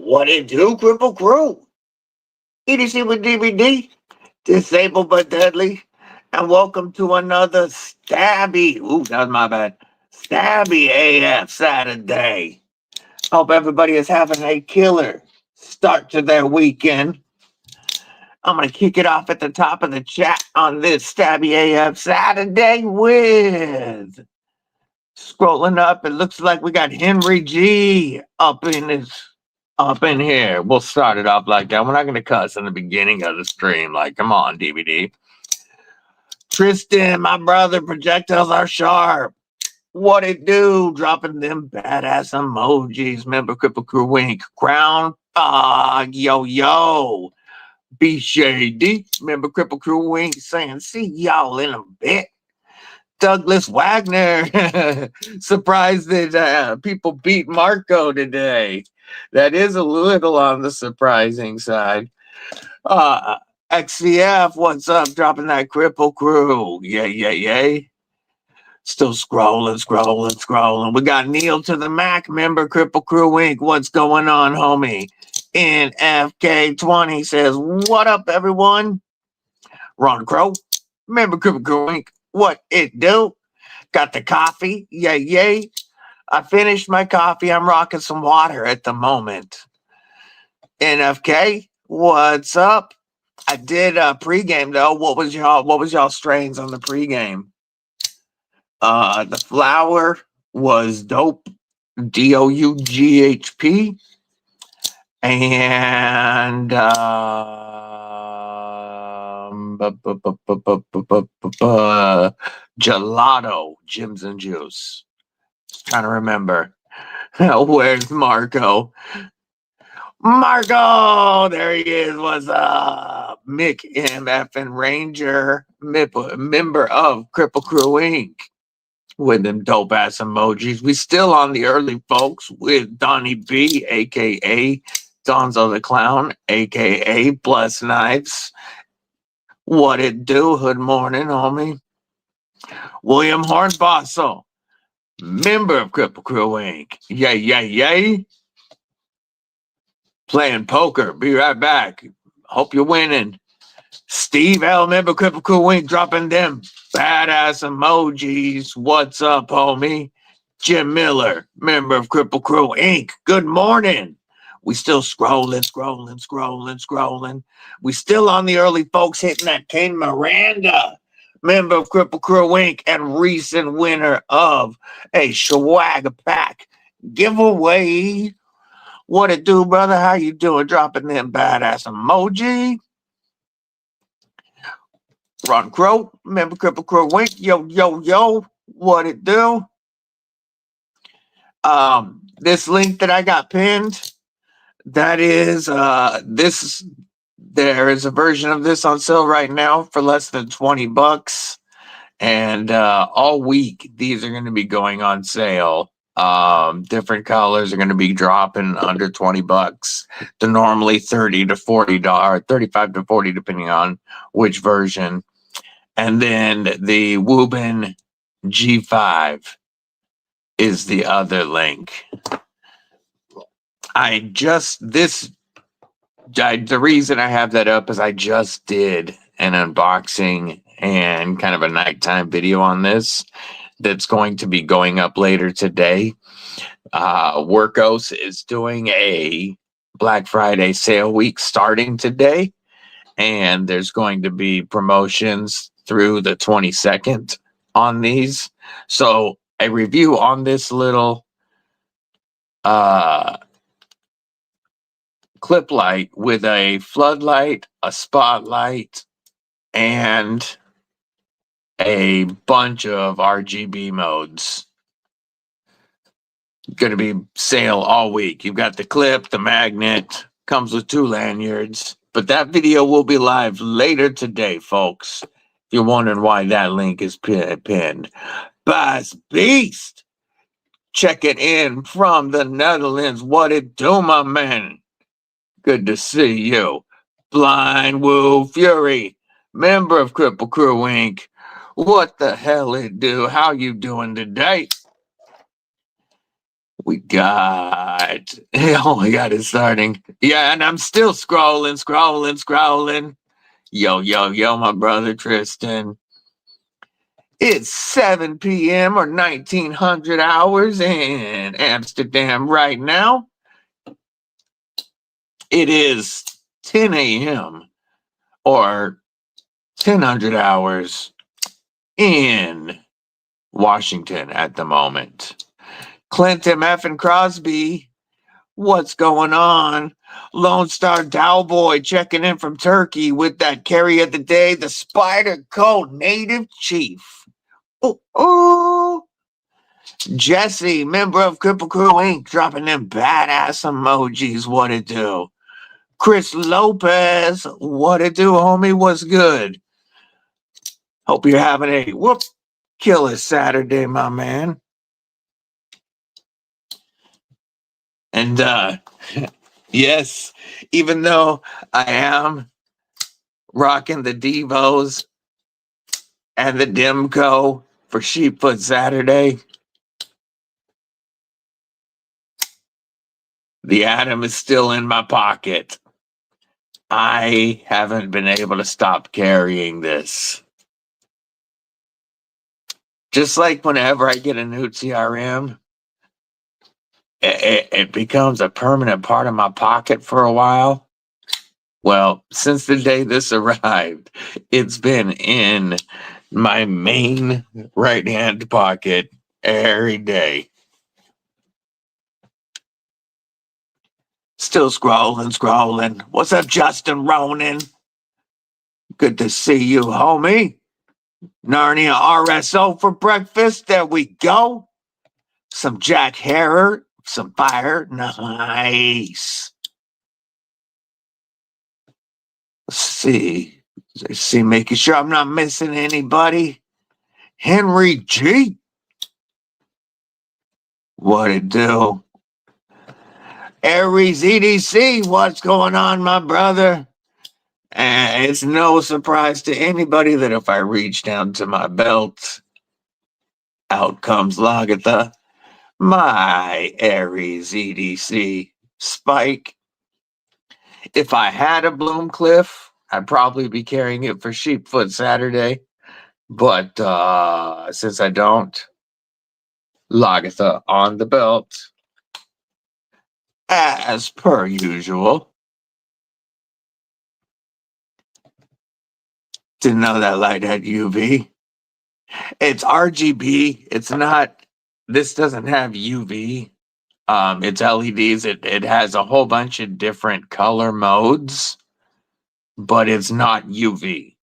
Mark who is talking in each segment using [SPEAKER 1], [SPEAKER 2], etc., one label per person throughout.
[SPEAKER 1] What it do, Kripple Krew? EDC with DVD, disabled but deadly, and welcome to another Stabby. Ooh, that was my bad. Stabby AF Saturday. Hope everybody is having a killer start to their weekend. I'm going to kick it off at the top of the chat on this Stabby AF Saturday with scrolling up. It looks like we got Henry G up in here. We'll start it off like that. We're not going to cuss in the beginning of the stream. Like, come on, DVD. Tristan, my brother, projectiles are sharp. What it do? Dropping them badass emojis. Member Kripple Krew wink. Crown. Yo. Be shady. Member Kripple Krew wink saying, see y'all in a bit. Douglas Wagner. Surprised that people beat Marco today. That is a little on the surprising side. XCF, what's up? Dropping that Kripple Krew. Yay. Still scrolling. We got Neil to the Mac, member Kripple Krew Inc. What's going on, homie? NFK20 says, what up, everyone? Ron Crow, member Kripple Krew Inc. What it do? Got the coffee. Yay. I finished my coffee. I'm rocking some water at the moment. NFK, what's up? I did a pregame though. What was y'all strains on the pregame? The flower was dope. DOUGHP. And gelato, Jim's and Juice. Just trying to remember. Where's Marco? Marco, there he is. What's up? Mick MF and Ranger, member of Kripple Krew Inc. With them dope ass emojis. We still on the early folks with Donnie B, aka Donzo the Clown, aka Bless Knives. What it do? Good morning, homie. William Hornbossel, member of Kripple Krew Inc. Yay. Playing poker. Be right back. Hope you're winning. Steve L, member Kripple Krew Inc. dropping them badass emojis. What's up, homie? Jim Miller, member of Kripple Krew Inc. Good morning. We still scrolling. We still on the early folks hitting that Kane Miranda, member of Kripple Krew Inc. and recent winner of a swag pack giveaway. What it do, brother? How you doing? Dropping them badass emoji. Ron Crow, member Kripple Krew Inc. Yo. What it do? This link that I got pinned, that is there is a version of this on sale right now for less than $20. And all week these are going to be going on sale. Different colors are going to be dropping under $20 to normally $30 to $40, $35 to $40 depending on which version. And then the Wuben G5 is the other link. The reason I have that up is I just did an unboxing and kind of a nighttime video on this that's going to be going up later today. Workos is doing a Black Friday sale week starting today, and there's going to be promotions through the 22nd on these. So a review on this little clip light with a floodlight, a spotlight, and a bunch of RGB modes. Going to be sale all week. You've got the clip, the magnet, comes with 2 lanyards. But that video will be live later today, folks. If you're wondering why that link is pinned. Bass Beast, check it in from the Netherlands. What it do, my man? Good to see you. Blind Woo Fury, member of Kripple Krew Inc. What the hell it do? How you doing today? we got? Oh my God, it's starting. Yeah, and I'm still scrolling. Yo, my brother Tristan. It's 7 p.m. or 1900 hours in Amsterdam right now. It is 10 a.m. or 1000 hours in Washington at the moment. Clint MF and Crosby, what's going on? Lone Star Dowboy checking in from Turkey with that carry of the day, the Spider Code Native Chief. Oh. Jesse, member of Kripple Krew Inc., dropping them badass emojis. What it do? Chris Lopez, what it do, homie? What's good? Hope you're having a killer Saturday, my man. And yes, even though I am rocking the Devos and the Demco for Sheepfoot Saturday, the Atom is still in my pocket. I haven't been able to stop carrying this. Just like whenever I get a new TRM, it becomes a permanent part of my pocket for a while. Well, since the day this arrived, it's been in my main right-hand pocket every day. Still scrolling. What's up, Justin Ronan? Good to see you, homie. Narnia RSO for breakfast. There we go. Some Jack Harrer, some fire. Nice. Let's see, making sure I'm not missing anybody. Henry G. What it do? Aries EDC, what's going on, my brother? And it's no surprise to anybody that if I reach down to my belt, out comes Lagatha, my Aries EDC Spike. If I had a Bloomcliff, I'd probably be carrying it for Sheepfoot Saturday. But since I don't, Lagatha on the belt, as per usual. Didn't know that light had UV. It's RGB. It's not. This doesn't have UV. It's LEDs. It has a whole bunch of different color modes, but it's not UV.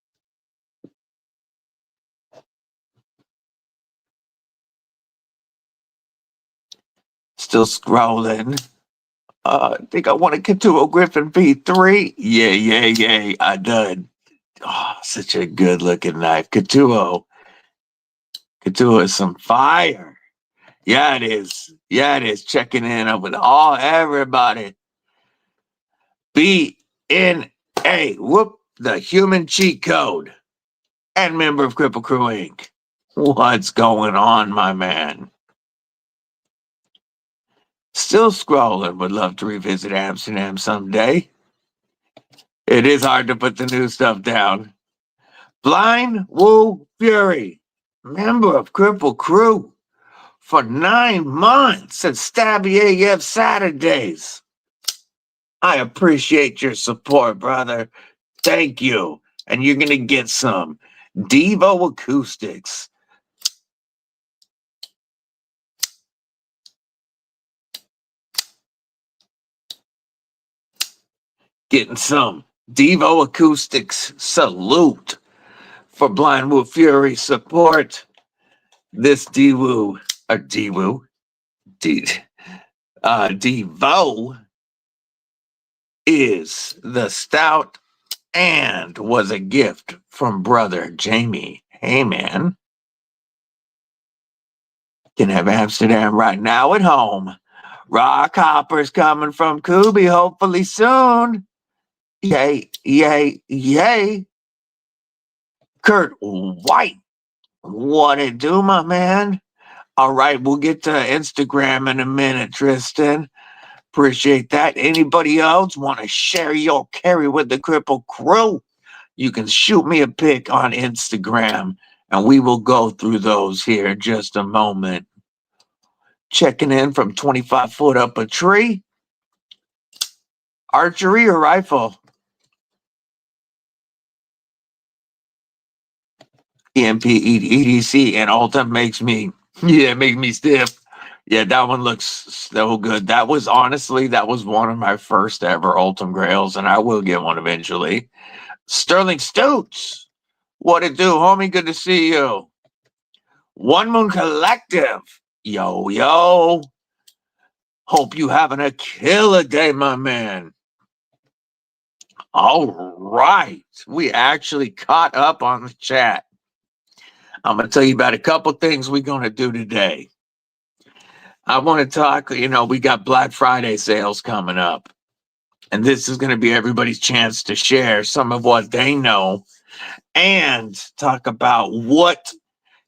[SPEAKER 1] Still scrolling. I think I want to get to a Griffin V3. Yeah. I done. Oh, such a good looking knife. Katuo is some fire. Yeah, it is. Checking in with everybody. BNA. The human cheat code. And member of Kripple Krew Inc. What's going on, my man? Still scrolling. Would love to revisit Amsterdam someday. It is hard to put the new stuff down. Blind Woo Fury, member of Kripple Krew for 9 months at Stabby AF Saturdays. I appreciate your support, brother. Thank you. And you're going to get some Devo acoustics. Getting some Devo acoustics. Salute for Blind Woo Fury support. This Devo is the stout and was a gift from brother Jamie. Hey, man. Can have Amsterdam right now at home. Rock hoppers coming from Kubi hopefully soon. Yay. Kurt White. What it do, my man? All right, we'll get to Instagram in a minute, Tristan. Appreciate that. Anybody else want to share your carry with the Kripple Krew? You can shoot me a pic on Instagram, and we will go through those here in just a moment. Checking in from 25 foot up a tree. Archery or rifle? EMP, EDC, and Ultim makes me, make me stiff. Yeah, that one looks so good. That was one of my first ever Ultim Grails, and I will get one eventually. Sterling Stoots, what it do, homie? Good to see you. One Moon Collective, yo, yo. Hope you having a killer day, my man. All right, we actually caught up on the chat. I'm going to tell you about a couple things we're going to do today. I want to talk, we got Black Friday sales coming up. And this is going to be everybody's chance to share some of what they know and talk about what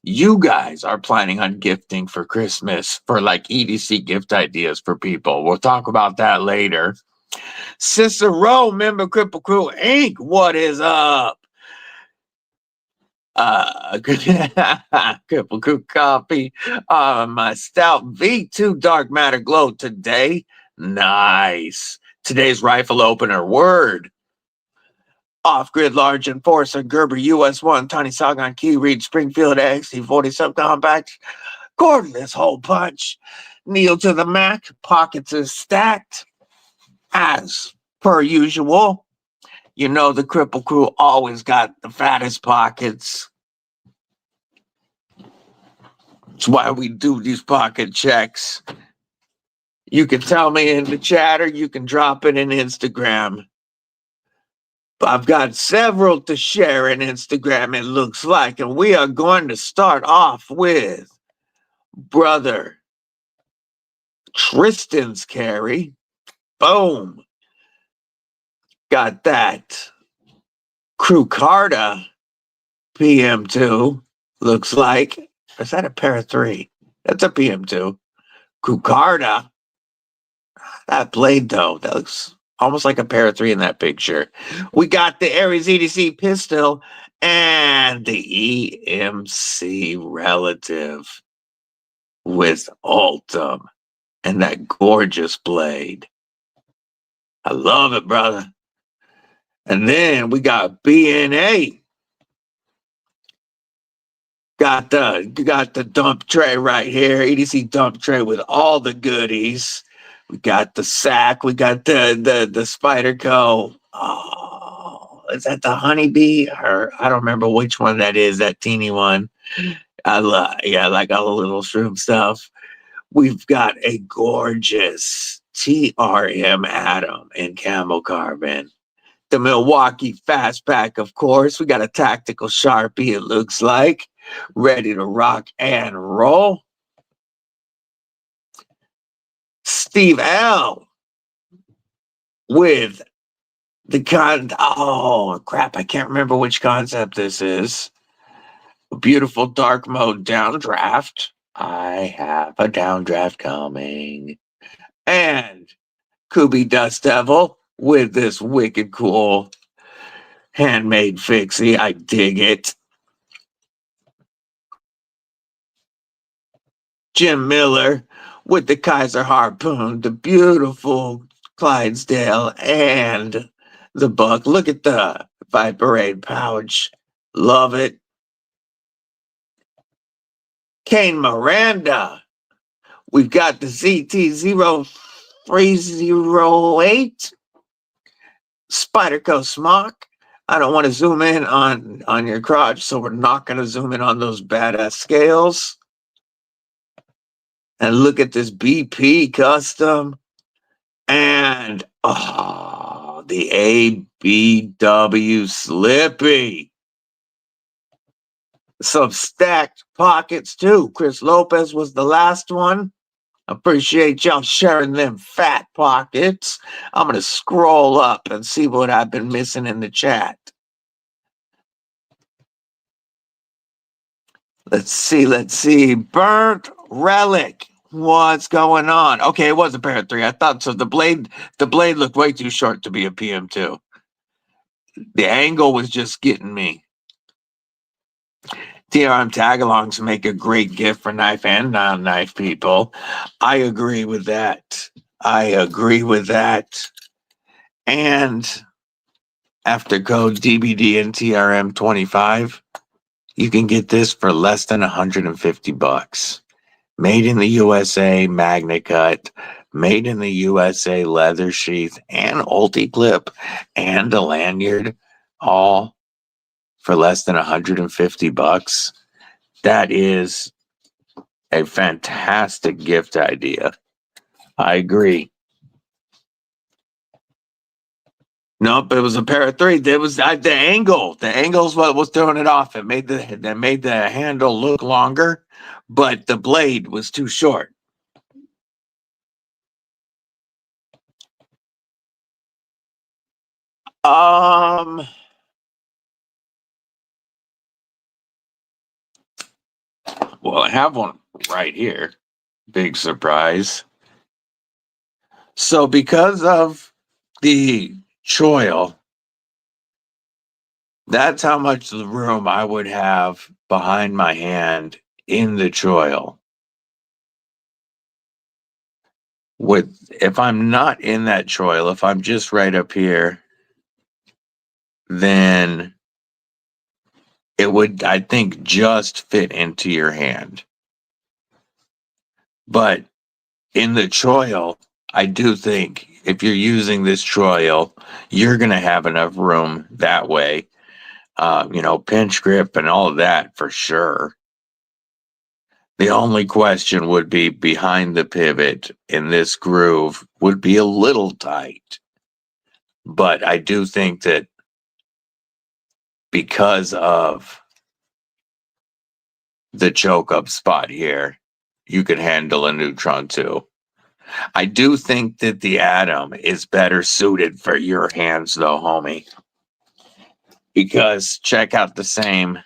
[SPEAKER 1] you guys are planning on gifting for Christmas for like EDC gift ideas for people. We'll talk about that later. Cicero, member Kripple Krew Inc. What is up? Kripple Krew coffee. My stout V2 dark matter glow today. Nice. Today's rifle opener word. Off-grid large enforcer Gerber US1 Tiny Saigon Key Reed Springfield XT40 subcompact cordless hole punch. Kneel to the Mac. Pockets are stacked as per usual. You know the Kripple Krew always got the fattest pockets. That's why we do these pocket checks. You can tell me in the chat or you can drop it in Instagram. I've got several to share in Instagram, it looks like. And we are going to start off with brother Tristan's carry. Boom. Got that. Crew Carta PM2. Looks like. Is that a pair of three? That's a PM2. Crew Carta. That blade, though, that looks almost like a pair of three in that picture. We got the Ares EDC pistol and the EMC relative with Ultim and that gorgeous blade. I love it, brother. And then we got BNA. Got the dump tray right here. EDC dump tray with all the goodies. We got the sack. We got the Spyderco. Oh, is that the honeybee? Or I don't remember which one that is, that teeny one. I like all the little shroom stuff. We've got a gorgeous TRM Atom in camo carbon. The Milwaukee Fast Pack, of course. We got a tactical Sharpie, it looks like. Ready to rock and roll. Steve L. with the oh crap, I can't remember which concept this is. A beautiful dark mode downdraft. I have a downdraft coming. And Kubi Dust Devil with this wicked cool handmade fixie. I dig it. Jim Miller with the Kaiser Harpoon, the beautiful Clydesdale, and the buck. Look at the Viperade pouch. Love it. Kane Miranda. We've got the ZT0308 Spyderco Smock. I don't want to zoom in on your crotch, so we're not going to zoom in on those badass scales. And look at this BP custom. And the ABW Slippy. Some stacked pockets too. Chris Lopez was the last one. Appreciate y'all sharing them fat pockets. I'm going to scroll up and see what I've been missing in the chat. Let's see. Burnt Relic. What's going on? Okay, it was a pair of 3. I thought so. The blade looked way too short to be a PM2. The angle was just getting me. TRM tagalongs make a great gift for knife and non-knife people. I agree with that. And after code DBD and TRM 25, you can get this for less than $150. Made in the USA, Magna Cut, made in the USA leather sheath, and ulti-clip, and a lanyard, all for less than $150. That is a fantastic gift idea. I agree. Nope, it was a pair of 3. There was the angle. The angle's what was throwing it off. It made the handle look longer, but the blade was too short. Well, I have one right here. Big surprise. So because of the choil, that's how much room I would have behind my hand in the choil. If I'm not in that choil, if I'm just right up here, then it would, I think, just fit into your hand. But in the choil, I do think if you're using this choil, you're going to have enough room that way. Pinch grip and all of that for sure. The only question would be behind the pivot in this groove would be a little tight. But I do think that because of the choke up spot here, you could handle a neutron too. I do think that the Atom is better suited for your hands though, homie. Because check out the same.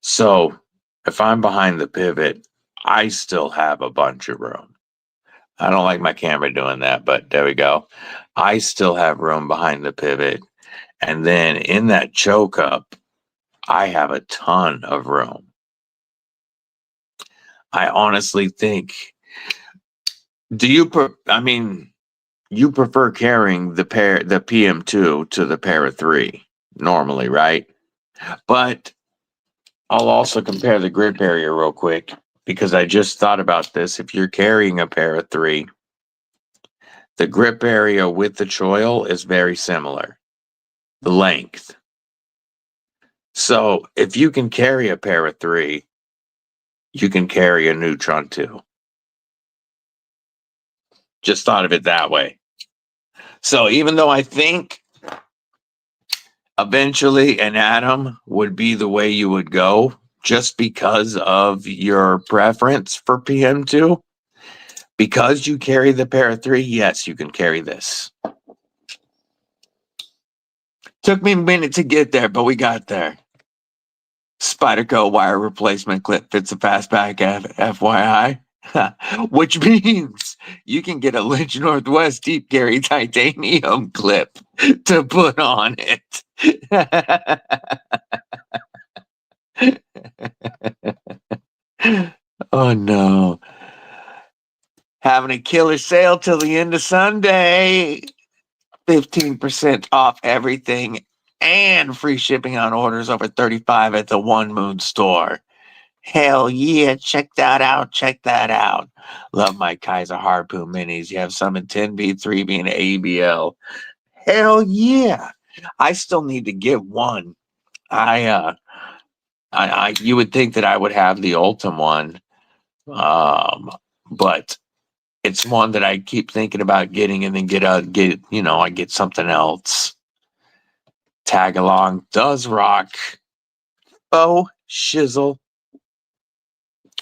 [SPEAKER 1] So if I'm behind the pivot, I still have a bunch of room. I don't like my camera doing that, but there we go. I still have room behind the pivot. And then in that choke up, I have a ton of room. I honestly think, you prefer carrying the PM2 to the Para 3 normally, right? But I'll also compare the grip area real quick because I just thought about this. If you're carrying a Para 3, the grip area with the choil is very similar. The length. So if you can carry a Para 3, you can carry a neutron too. Just thought of it that way. So even though I think eventually an Atom would be the way you would go, just because of your preference for PM2, because you carry the Para 3, yes, you can carry this. Took me a minute to get there, but we got there. Spyderco wire replacement clip fits a fastback FYI. Which means you can get a Lynch Northwest deep carry titanium clip to put on it. Oh no. Having a killer sale till the end of Sunday. 15% off everything and free shipping on orders over 35 at the One Moon store. Hell yeah, check that out. Love my Kaiser Harpoon minis. You have some in 10B, 3B, and ABL. Hell yeah. I still need to get one. You would think that I would have the Ultim one. But it's one that I keep thinking about getting and then I get something else. Tag along does rock. Oh, shizzle.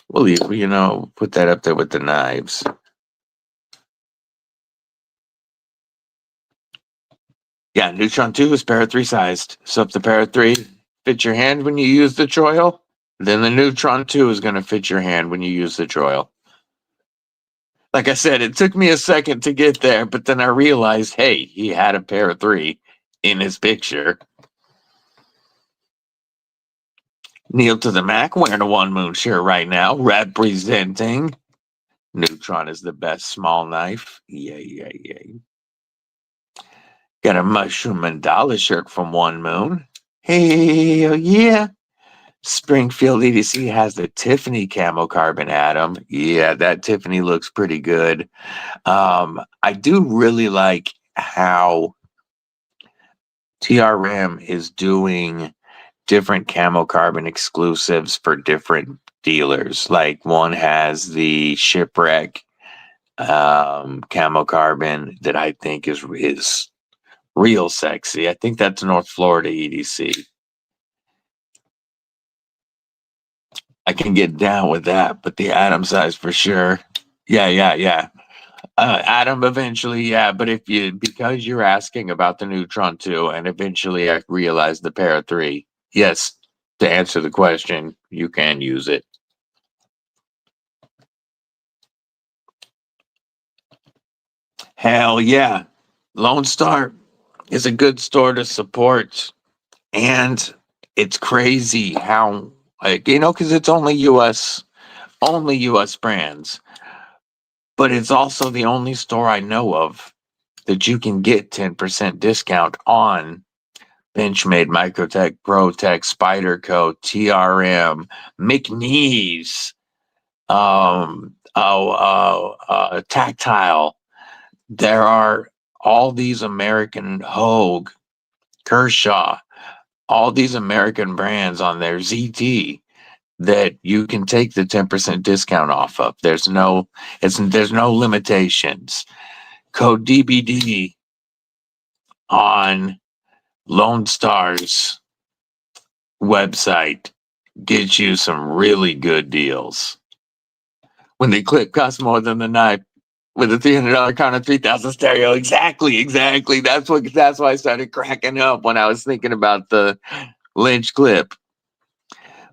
[SPEAKER 1] We'll put that up there with the knives. Yeah, Neutron 2 is Para 3 sized. So if the Para 3 fits your hand when you use the choil, then the Neutron 2 is going to fit your hand when you use the Troil. Like I said, it took me a second to get there, but then I realized, hey, he had a pair of 3 in his picture. Kneel to the Mac wearing a One Moon shirt right now, representing Neutron is the best small knife. Yay. Got a Mushroom Mandala shirt from One Moon. Hey, yeah. Springfield EDC has the Tiffany camo carbon atom. Yeah, that Tiffany looks pretty good. I do really like how TRM is doing different camo carbon exclusives for different dealers. Like one has the Shipwreck camo carbon that I think is real sexy. I think that's North Florida EDC. I can get down with that, but the atom size for sure. Yeah. Atom eventually, yeah. But because you're asking about the Neutron 2, and eventually I realized the pair of 3. Yes, to answer the question, you can use it. Hell yeah. Lone Star is a good store to support. And it's crazy how, because it's only US brands. But it's also the only store I know of that you can get 10% discount on Benchmade, Microtech, ProTech, Spyderco, TRM, McNeese, Tactile. There are all these American Hogue, Kershaw, all these American brands on their ZT that you can take the 10% discount off of. There's no limitations. Code DBD on Lone Star's website gets you some really good deals. When the clip costs more than the knife with a $300 counter, 3,000 stereo. Exactly. That's why I started cracking up when I was thinking about the Lynch clip.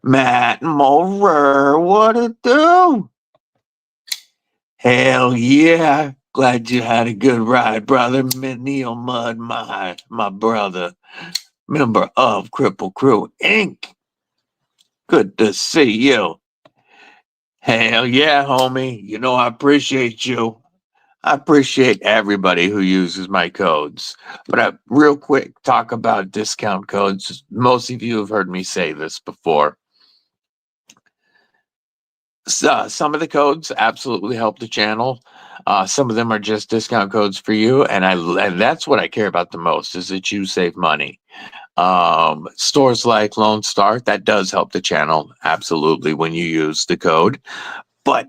[SPEAKER 1] Matt Morer, what it do? Hell yeah. Glad you had a good ride, brother. Neil Mudd, my brother, member of Kripple Krew, Inc. Good to see you. Hell yeah, homie. You know I appreciate you. I appreciate everybody who uses my codes. But real quick, talk about discount codes. Most of you have heard me say this before. Some of the codes absolutely help the channel. Some of them are just discount codes for you, and that's what I care about the most, is that you save money. Stores like Lone Star, that does help the channel absolutely when you use the code. But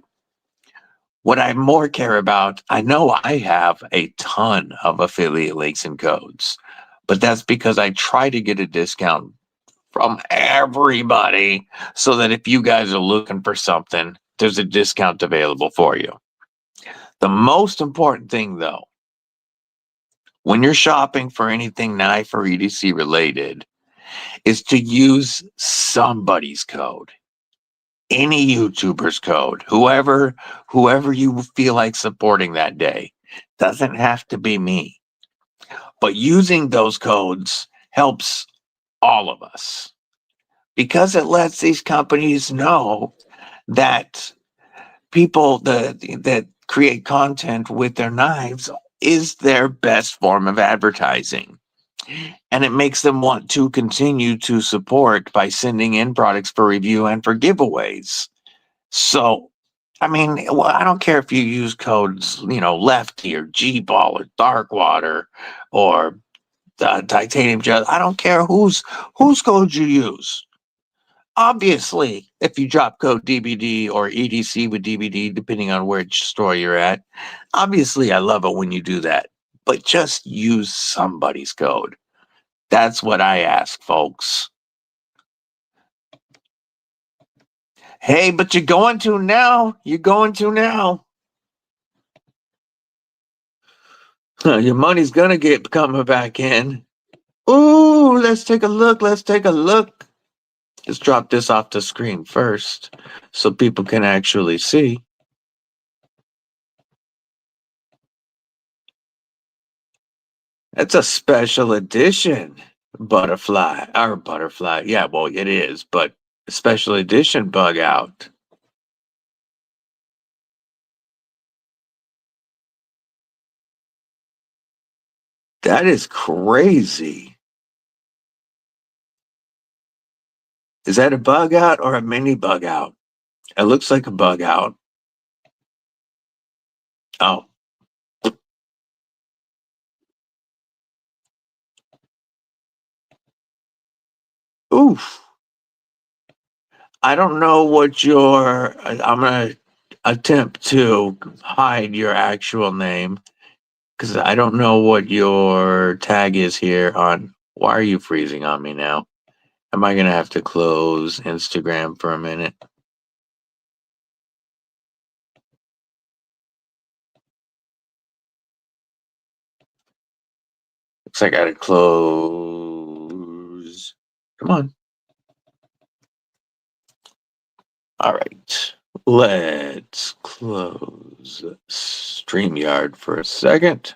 [SPEAKER 1] what I more care about, I know I have a ton of affiliate links and codes, but that's because I try to get a discount from everybody so that if you guys are looking for something, there's a discount available for you. The most important thing, though, when you're shopping for anything knife or EDC related, is to use somebody's code. Any YouTuber's code, whoever you feel like supporting that day. Doesn't have to be me. But using those codes helps all of us, because it lets these companies know that people that create content with their knives is their best form of advertising. And it makes them want to continue to support by sending in products for review and for giveaways. So, I mean, well, I don't care if you use codes, Lefty or G-Ball or Darkwater or Titanium Gel. I don't care whose code you use. Obviously, if you drop code DBD or EDC with DBD, depending on which store you're at, obviously I love it when you do that. But just use somebody's code. That's what I ask, folks. Hey, but you're going to now. You're going to now. Your money's gonna get coming back in. Ooh, let's take a look. Let's drop this off the screen first so people can actually see. That's a special edition butterfly. Yeah, well, it is, but special edition bug out. That is crazy. Is that a bug out or a mini bug out? It looks like a bug out. Oh. Oof. I don't know what I'm going to attempt to hide your actual name because I don't know what your tag is here on. Why are you freezing on me now? Am I going to have to close Instagram for a minute? Looks like I got to close. Come on. All right. Let's close StreamYard for a second.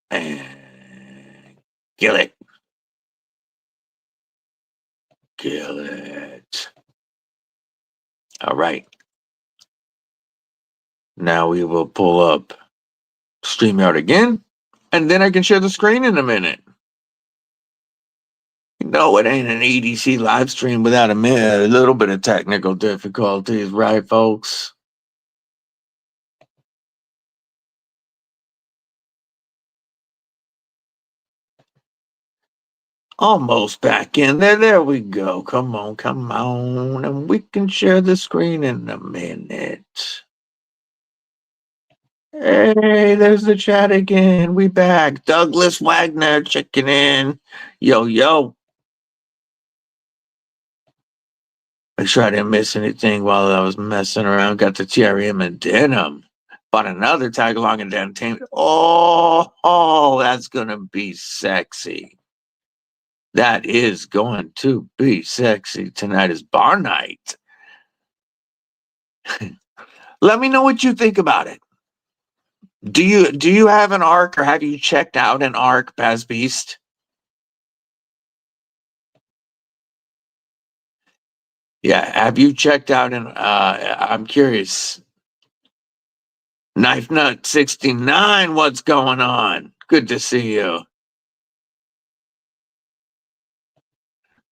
[SPEAKER 1] And kill it. Kill it. All right. Now we will pull up StreamYard again, and then I can share the screen in a minute. You know, it ain't an EDC live stream without a little bit of technical difficulties, right, folks? Almost back in there. There we go. Come on. And we can share the screen in a minute. Hey, there's the chat again. We back. Douglas Wagner checking in. Yo. Make sure I didn't miss anything while I was messing around. Got the TRM and denim. Bought another tag along in entertainment. Oh, that's gonna be sexy. That is going to be sexy. Tonight is bar night. Let me know what you think about it. Do you have an ARC or have you checked out an ARC, Baz Beast? Yeah, have you checked out an I'm curious. Knife Nut 69, what's going on? Good to see you.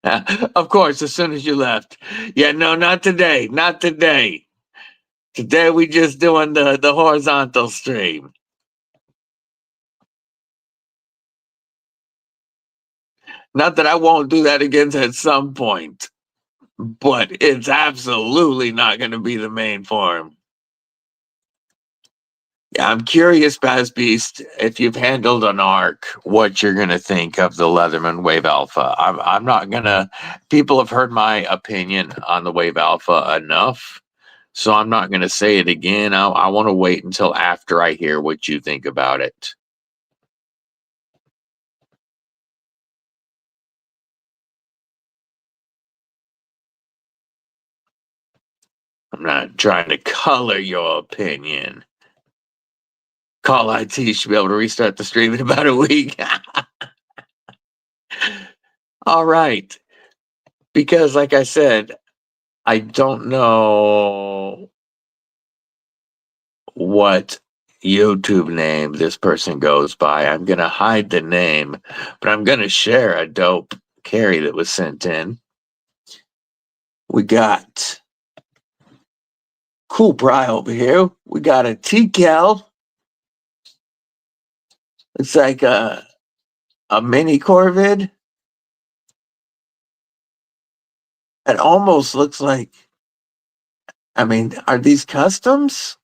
[SPEAKER 1] Of course, as soon as you left. Yeah, no, not today. Not today. Today we just doing the horizontal stream. Not that I won't do that again at some point, but it's absolutely not going to be the main form. Yeah, I'm curious, Baz Beast, if you've handled an ARC, what you're going to think of the Leatherman Wave Alpha. I'm not going to. People have heard my opinion on the Wave Alpha enough, so I'm not going to say it again. I want to wait until after I hear what you think about it. I'm not trying to color your opinion. Call IT should be able to restart the stream in about a week. All right. Because, like I said, I don't know what YouTube name this person goes by. I'm going to hide the name, but I'm going to share a dope carry that was sent in. We got Cool Bry over here. We got a TCal. Looks like a mini Corvid. It almost looks like, I mean, are these customs?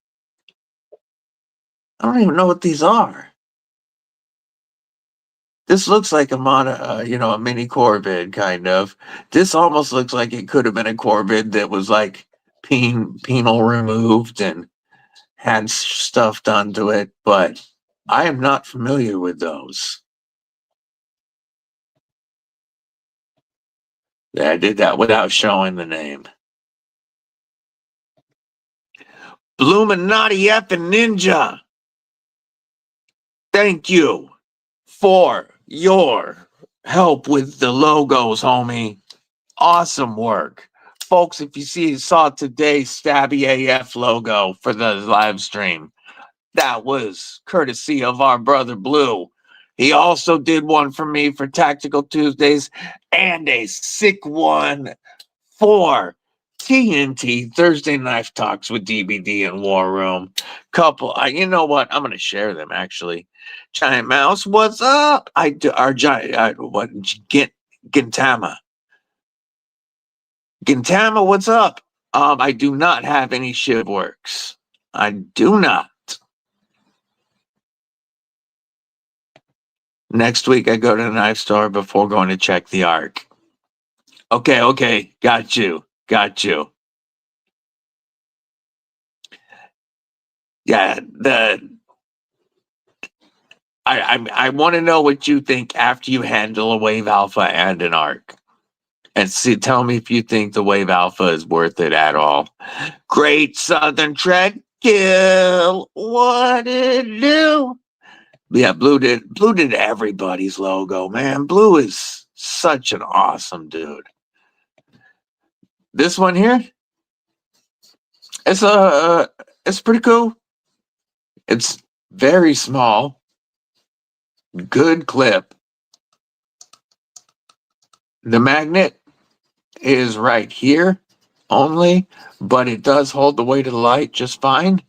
[SPEAKER 1] I don't even know what these are. This looks like a mini Corvid kind of. This almost looks like it could have been a Corvid that was like penal removed and had stuff done to it, but I am not familiar with those. Yeah, I did that without showing the name. Bluminati F and Ninja. Thank you for your help with the logos, homie. Awesome work. Folks, if you saw today's Stabby AF logo for the live stream, that was courtesy of our brother Blue. He also did one for me for Tactical Tuesdays and a sick one for TNT Thursday Knife Talks with DBD and War Room. Couple, you know what? I'm gonna share them actually. Giant Mouse, what's up? Our giant, what? Gintama, Gintama, what's up? I do not have any ship works. I do not. Next week I go to the knife store before going to check the arc. Okay, got you. Yeah, I want to know what you think after you handle a Wave Alpha and an arc. And tell me if you think the Wave Alpha is worth it at all. Great Southern Tread Kill. What did it do? Yeah, Blue did everybody's logo, man. Blue is such an awesome dude. This one here, it's pretty cool. It's very small, good clip. The magnet is right here only, but it does hold the weight of the light just fine.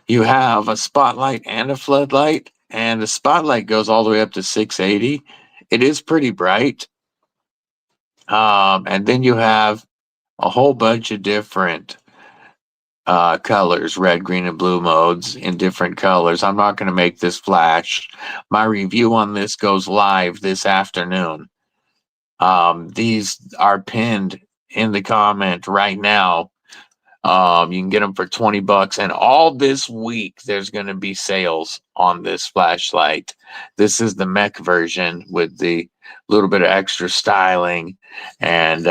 [SPEAKER 1] You have a spotlight and a floodlight, and the spotlight goes all the way up to 680. It is pretty bright. And then you have a whole bunch of different colors, red, green, and blue modes in different colors. I'm not going to make this flash. My review on this goes live this afternoon. These are pinned in the comment right now. You can get them for $20, and all this week there's going to be sales on this flashlight. This is the mech version with the little bit of extra styling and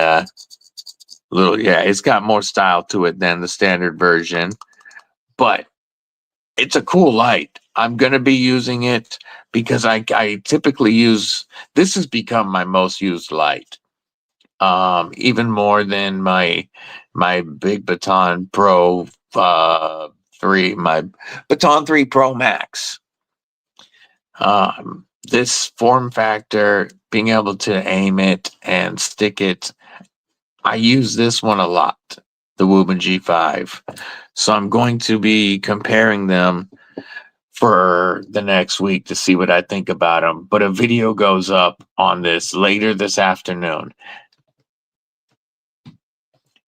[SPEAKER 1] it's got more style to it than the standard version, but it's a cool light. I'm going to be using it because I typically use, this has become my most used light. Even more than my big Baton Pro 3, my Baton 3 Pro Max. This form factor, being able to aim it and stick it, I use this one a lot, the Wuben G5. So I'm going to be comparing them for the next week to see what I think about them. But a video goes up on this later this afternoon.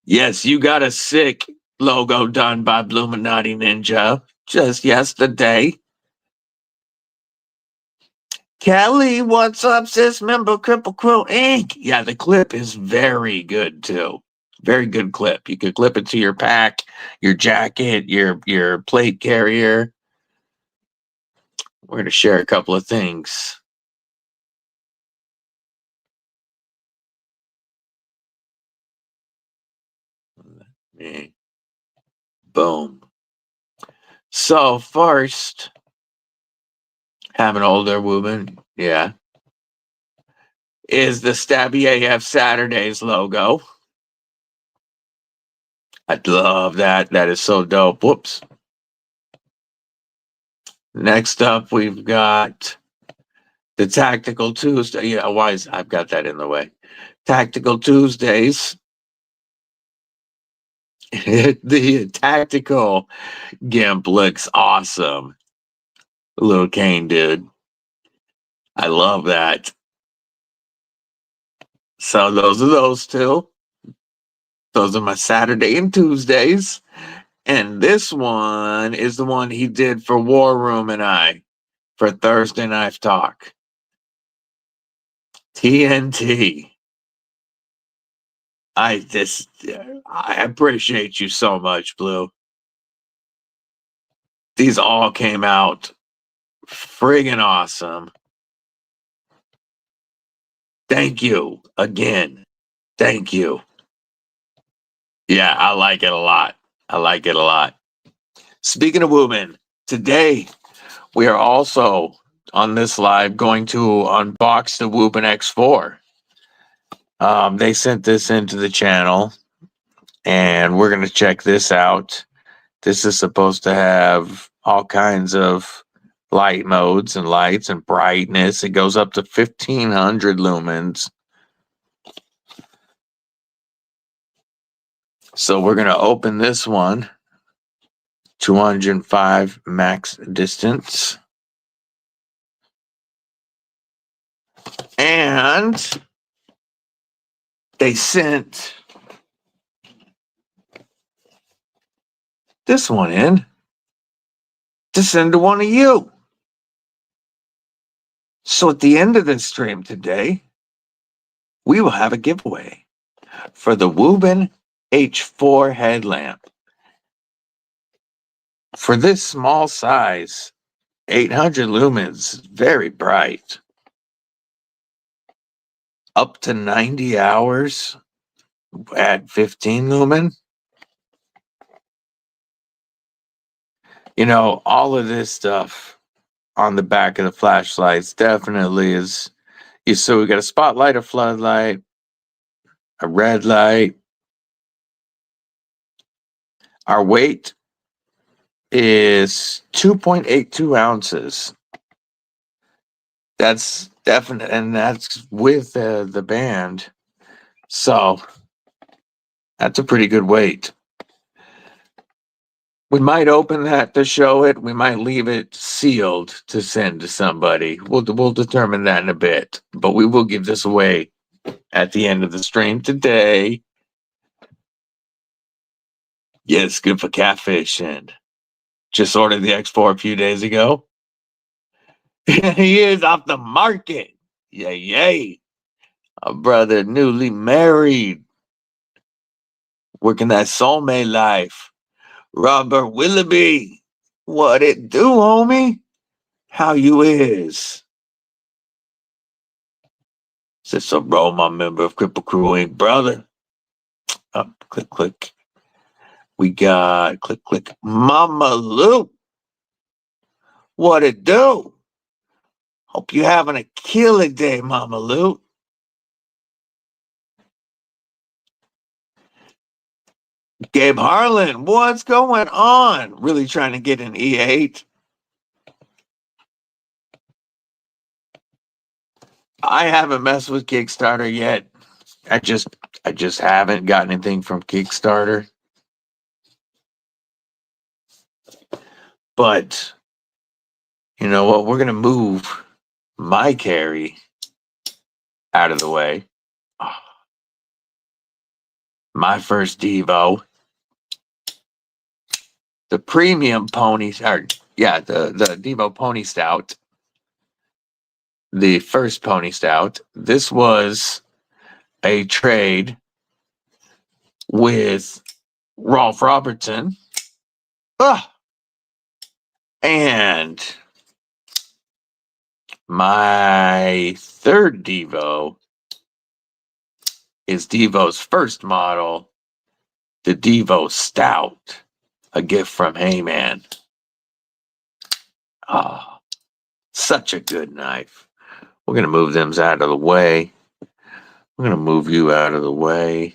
[SPEAKER 1] Yes, you got a sick logo done by Bluminati Ninja just yesterday. Kelly, what's up, sis? Member Kripple Krew Inc. Yeah, the clip is very good too. Very good clip. You could clip it to your pack, your jacket, your plate carrier. We're going to share a couple of things. Boom. So first, have an older woman, yeah, is the Stabby AF Saturdays logo. I love that. That is so dope. Whoops. Next up, we've got the Tactical Tuesday. Yeah, I've got that in the way. Tactical Tuesdays. The tactical GIMP looks awesome. Little Kane, dude. I love that. So those are those two. Those are my Saturday and Tuesdays. And this one is the one he did for War Room and I for Thursday Knife Talk. TNT. I appreciate you so much, Blue. These all came out friggin' awesome. Thank you again. Thank you. Yeah, I like it a lot. I like it a lot. Speaking of Wuben, today we are also on this live going to unbox the Wuben X4. They sent this into the channel, and we're going to check this out. This is supposed to have all kinds of light modes and lights and brightness. It goes up to 1500 lumens. So we're going to open this one. 205 max distance. And they sent this one in to send to one of you. So at the end of this stream today, we will have a giveaway for the Wuben H4 headlamp. For this small size, 800 lumens, very bright. Up to 90 hours at 15 lumen. You know, all of this stuff on the back of the flashlights definitely is. So we got a spotlight, a floodlight, a red light. Our weight is 2.82 ounces. That's definite, and that's with the band. So that's a pretty good weight. We might open that to show it. We might leave it sealed to send to somebody. We'll determine that in a bit. But we will give this away at the end of the stream today. Yes, good for catfishing. Just ordered the X4 a few days ago. He is off the market. Yay, yay. A brother newly married. Working that soulmate life. Robert Willoughby. What it do, homie? How you is? Says so, bro, my member of Kripple Krew Inc., brother. Up, click, click. We got, click, click. Mama Lou. What it do? Hope you having a killer day, Mama Lou. Gabe Harlan, what's going on? Really trying to get an E8? I haven't messed with Kickstarter yet. I just haven't got anything from Kickstarter. But you know what? We're gonna move my carry out of the way. My first Devo. The premium ponies, or yeah, the Devo Pony Stout. The first Pony Stout. This was a trade with Rolf Robertson. And my third Devo is Devo's first model, the Devo Stout, a gift from Heyman. Oh, such a good knife. We're going to move them out of the way. We're going to move you out of the way.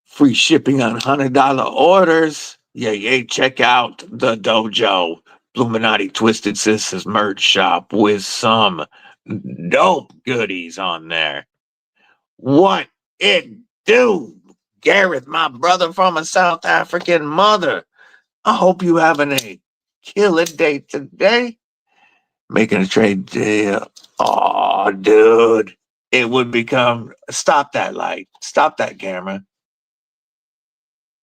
[SPEAKER 1] Free shipping on $100 orders. Yeah, check out the dojo. Bluminati Twisted Sisters merch shop with some dope goodies on there. What it do? Gareth, my brother from a South African mother. I hope you having a killer day today. Making a trade deal. Oh, dude. It would become... Stop that light. Stop that camera.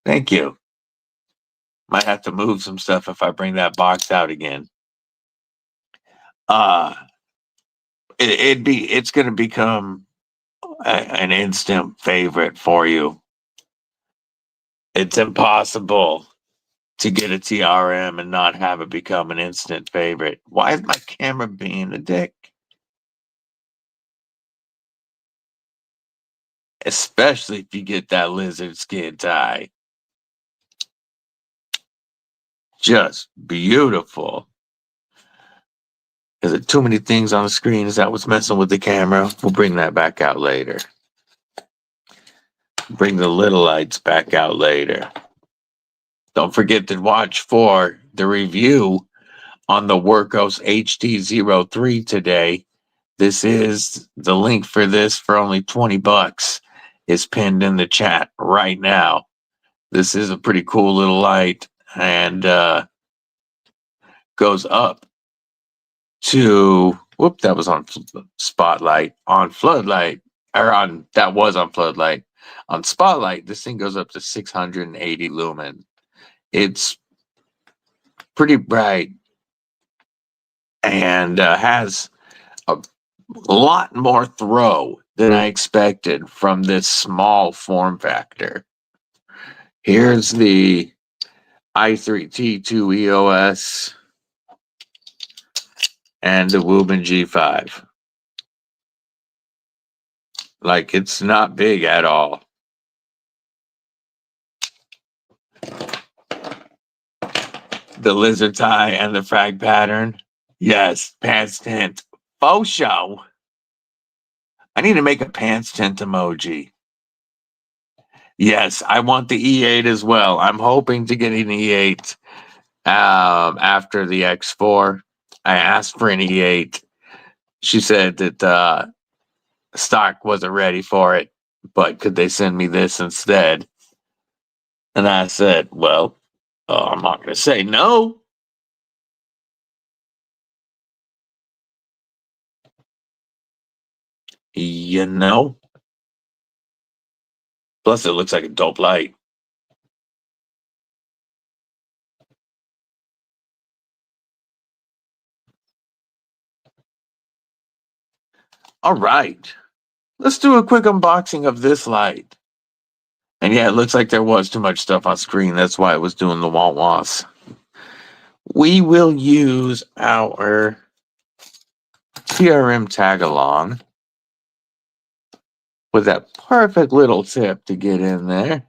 [SPEAKER 1] Thank you. Might have to move some stuff if I bring that box out again. It's going to become an instant favorite for you. It's impossible to get a TRM and not have it become an instant favorite. Why is my camera being a dick? especially if you get that lizard skin tie. Just beautiful. Is it too many things on the screen? Is that what's messing with the camera? We'll bring that back out later. Bring the little lights back out later. Don't forget to watch for the review on the Workos HD03 today. This is the link for this for only $20 is pinned in the chat right now. This is a pretty cool little light and goes up to that was on Spotlight. On Floodlight, or on that was on Floodlight. On Spotlight, this thing goes up to 680 lumen. It's pretty bright and has a lot more throw than I expected from this small form factor. Here's the i3T2 EOS and the Wuben G5. Like, it's not big at all. The lizard tie and the frag pattern. Yes, pants tint. Faux show. I need to make a pants tint emoji. Yes, I want the E8 as well. I'm hoping to get an E8 after the X4. I asked for an E8. She said that stock wasn't ready for it, but could they send me this instead? And I said, well, I'm not going to say no. You know? Plus, it looks like a dope light. All right. Let's do a quick unboxing of this light. And yeah, it looks like there was too much stuff on screen. That's why it was doing the wah-wahs. We will use our TRM tag-along with that perfect little tip to get in there.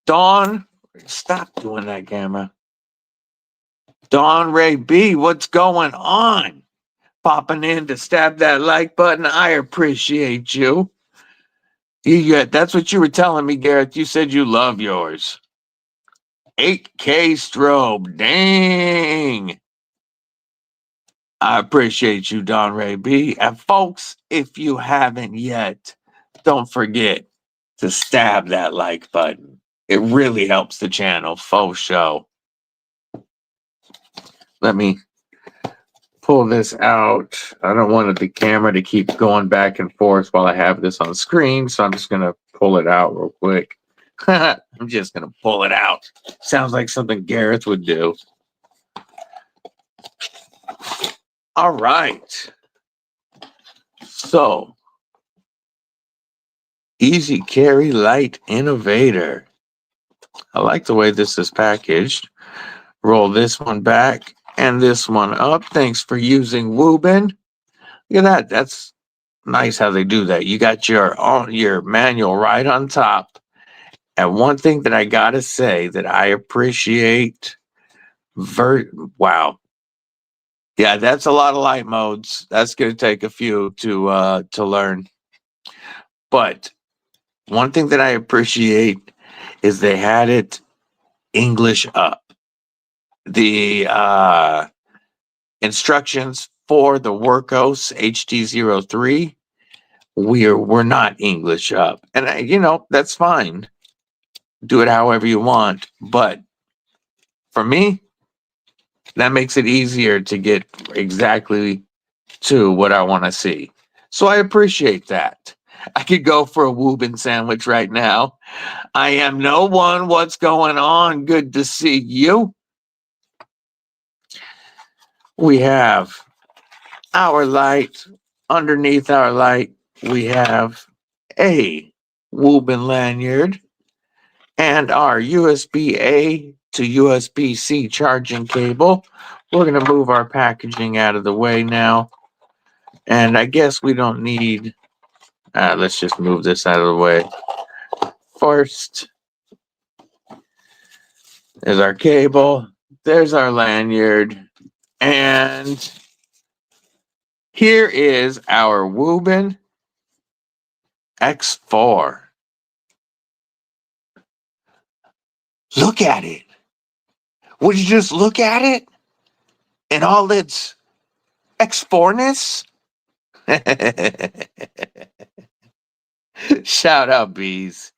[SPEAKER 1] Dawn, stop doing that, camera. Dawn Ray B, what's going on? Popping in to stab that like button. I appreciate you. That's what you were telling me, Gareth. You said you love yours. 8K strobe. Dang. I appreciate you, Don Ray B. And folks, if you haven't yet, don't forget to stab that like button. It really helps the channel. Faux show. Let me pull this out. I don't want the camera to keep going back and forth while I have this on screen, so I'm just going to pull it out real quick. I'm just going to pull it out. Sounds like something Gareth would do. All right. So, Easy Carry Light Innovator. I like the way this is packaged. Roll this one back and this one up. Thanks for using Wuben. Look at that. That's nice how they do that. You got your manual right on top. And one thing that I gotta say that I appreciate, wow. Yeah, that's a lot of light modes. That's gonna take a few to learn. But one thing that I appreciate is they had it English up. The instructions for the Workos HD03 we're not English up, and that's fine. Do it however you want, but for me, that makes it easier to get exactly to what I want to see. So I appreciate that. I could go for a Wuben sandwich right now. I am no one. What's going on? Good to see you. We have our light. Underneath our light, we have a Wuben lanyard and our USB-A to USB-C charging cable. We're going to move our packaging out of the way now. And I guess we don't need Let's just move this out of the way. First, there's our cable. There's our lanyard. And here is our Wuben X4. Look at it. Would you just look at it in all its X4-ness? Shout out, bees.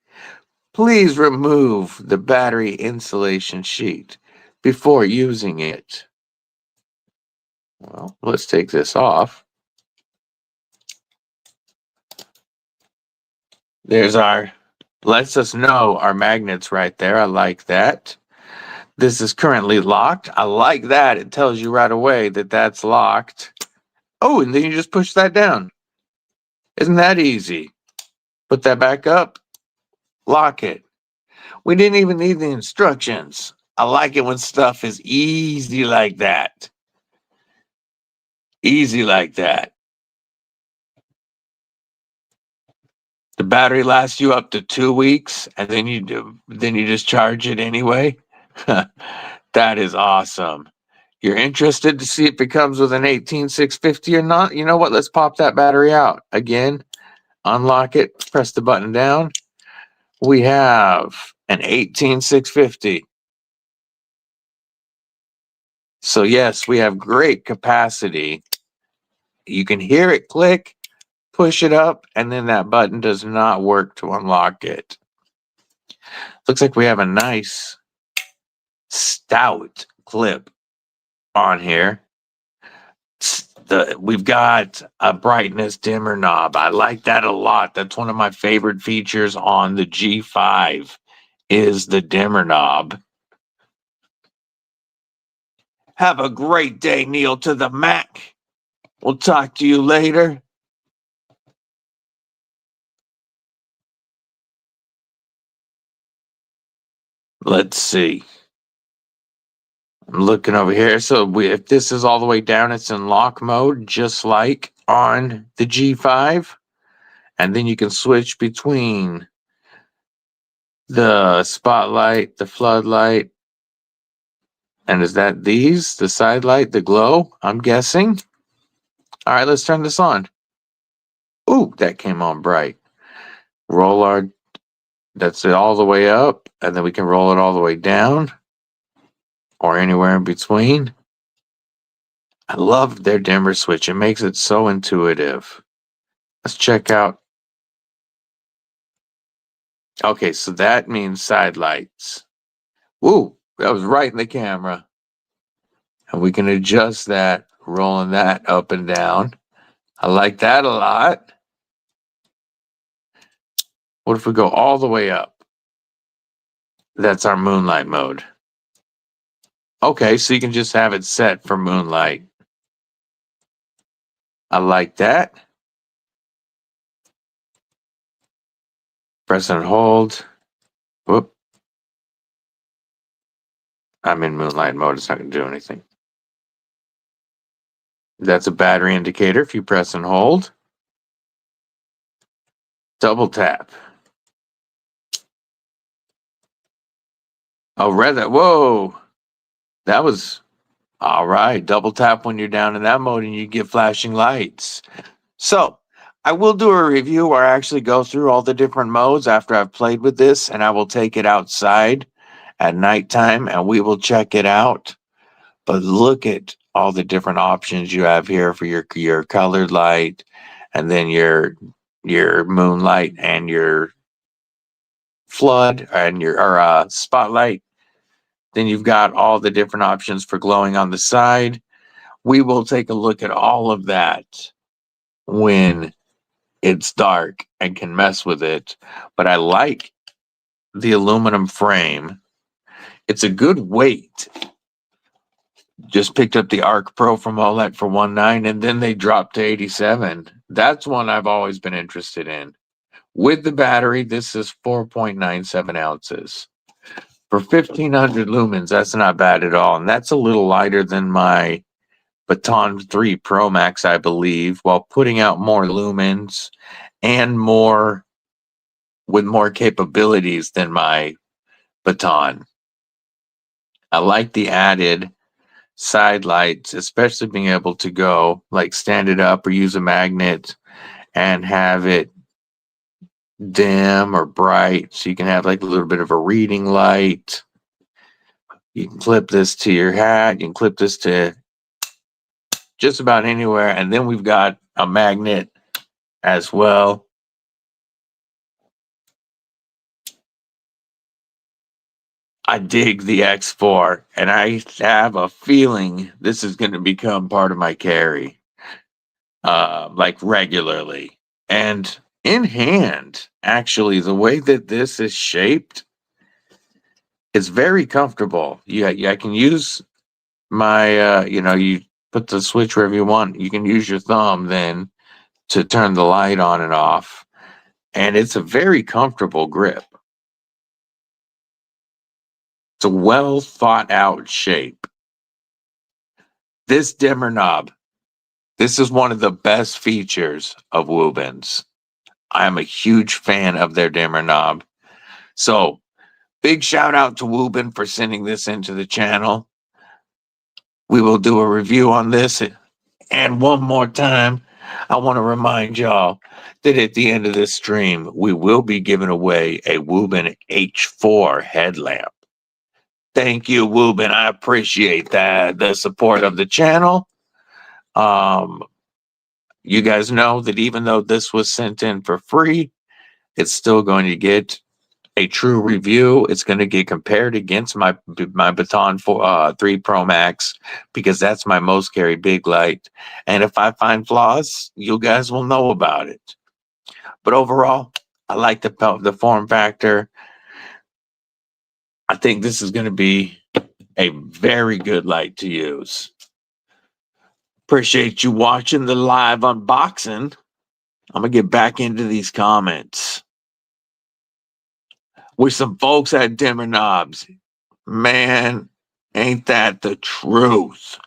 [SPEAKER 1] Please remove the battery insulation sheet before using it. Well, let's take this off. There's our, lets us know our magnets right there. I like that. This is currently locked. I like that. It tells you right away that that's locked. Oh, and then you just push that down. Isn't that easy? Put that back up. Lock it. We didn't even need the instructions. I like it when stuff is easy like that. Easy like that. The battery lasts you up to 2 weeks, and then you just charge it anyway. That is awesome. You're interested to see if it comes with an 18650 or not? You know what? Let's pop that battery out again. Unlock it. Press the button down. We have an 18650. So yes, we have great capacity. You can hear it click, push it up, and then that button does not work to unlock it. Looks like we have a nice stout clip on here. We've got a brightness dimmer knob. I like that a lot. That's one of my favorite features on the G5 is the dimmer knob. Have a great day, Neil to the Mac. We'll talk to you later. Let's see. I'm looking over here. So if this is all the way down, it's in lock mode, just like on the G5. And then you can switch between the spotlight, the floodlight, and is that these? The side light, the glow, I'm guessing. All right, let's turn this on. Ooh, that came on bright. Roll our, that's it all the way up, and then we can roll it all the way down or anywhere in between. I love their dimmer switch. It makes it so intuitive. Let's check out. Okay, so that means side lights. Ooh, that was right in the camera. And we can adjust that, rolling that up and down. I like that a lot. What if we go all the way up? That's our moonlight mode. Okay, so you can just have it set for moonlight. I like that. Press and hold. Whoop. I'm in moonlight mode. It's not going to do anything. That's a battery indicator if you press and hold. Double tap. Oh, read that. Whoa. That was all right. Double tap when you're down in that mode and you get flashing lights. So I will do a review where I actually go through all the different modes after I've played with this, and I will take it outside at nighttime and we will check it out. But look at all the different options you have here for your colored light, and then your moonlight and your flood and your spotlight. Then you've got all the different options for glowing on the side. We will take a look at all of that when it's dark and can mess with it. But I like the aluminum frame. It's a good weight. Just picked up the Arc Pro from Olette for $19, and then they dropped to $87. That's one I've always been interested in. With the battery, this is 4.97 ounces. For 1,500 lumens, that's not bad at all. And that's a little lighter than my Baton 3 Pro Max, I believe, while putting out more lumens and more with more capabilities than my baton. I like the added side lights, especially being able to go like stand it up or use a magnet and have it dim or bright. So you can have like a little bit of a reading light. You can clip this to your hat. You can clip this to just about anywhere. And then we've got a magnet as well. I dig the X4, and I have a feeling this is going to become part of my carry, like regularly. And in hand, actually, the way that this is shaped is very comfortable. Yeah, I can use my, you put the switch wherever you want. You can use your thumb then to turn the light on and off. And it's a very comfortable grip. It's a well thought out shape. This dimmer knob, this is one of the best features of Wuben's. I'm a huge fan of their dimmer knob. So, big shout out to Wuben for sending this into the channel. We will do a review on this. And one more time, I want to remind y'all that at the end of this stream, we will be giving away a Wuben H4 headlamp. Thank you, Wuben. I appreciate that, the support of the channel. You guys know that even though this was sent in for free, it's still going to get a true review. It's going to get compared against my Baton 3 Pro Max because that's my most carried big light. And if I find flaws, you guys will know about it. But overall, I like the form factor. I think this is going to be a very good light to use. Appreciate you watching the live unboxing. I'm going to get back into these comments with some folks at Dimmer Knobs. Man, ain't that the truth?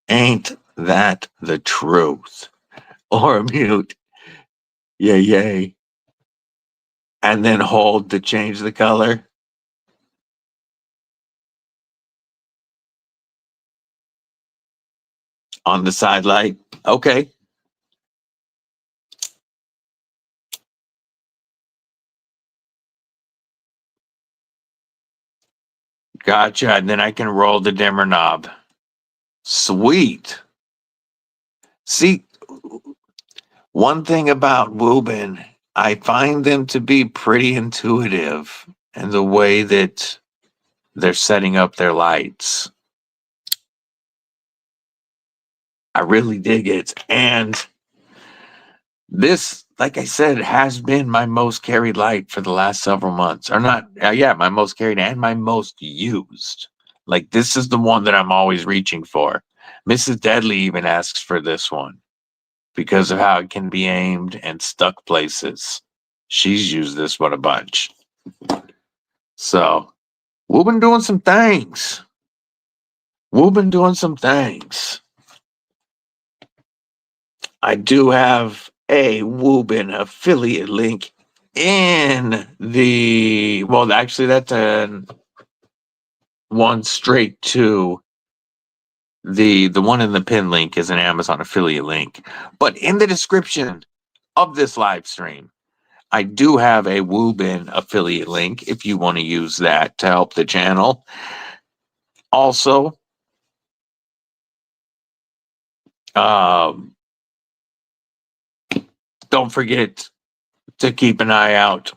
[SPEAKER 1] Ain't that the truth? Or mute. Yay, yay. And then hold to change the color. On the side light. Okay. Gotcha. And then I can roll the dimmer knob. Sweet. See, one thing about Wuben, I find them to be pretty intuitive in the way that they're setting up their lights. I really dig it. And this, like I said, has been my most carried light for the last several months. Or not, yeah, my most carried and my most used. Like, this is the one that I'm always reaching for. Mrs. Deadly even asks for this one because of how it can be aimed and stuck places. She's used this one a bunch. So, we've been doing some things. We've been doing some things. I do have a Wuben affiliate link in the, well, actually, that's a one straight to the one in the pin link is an Amazon affiliate link. But in the description of this live stream, I do have a Wuben affiliate link if you want to use that to help the channel. Also, don't forget to keep an eye out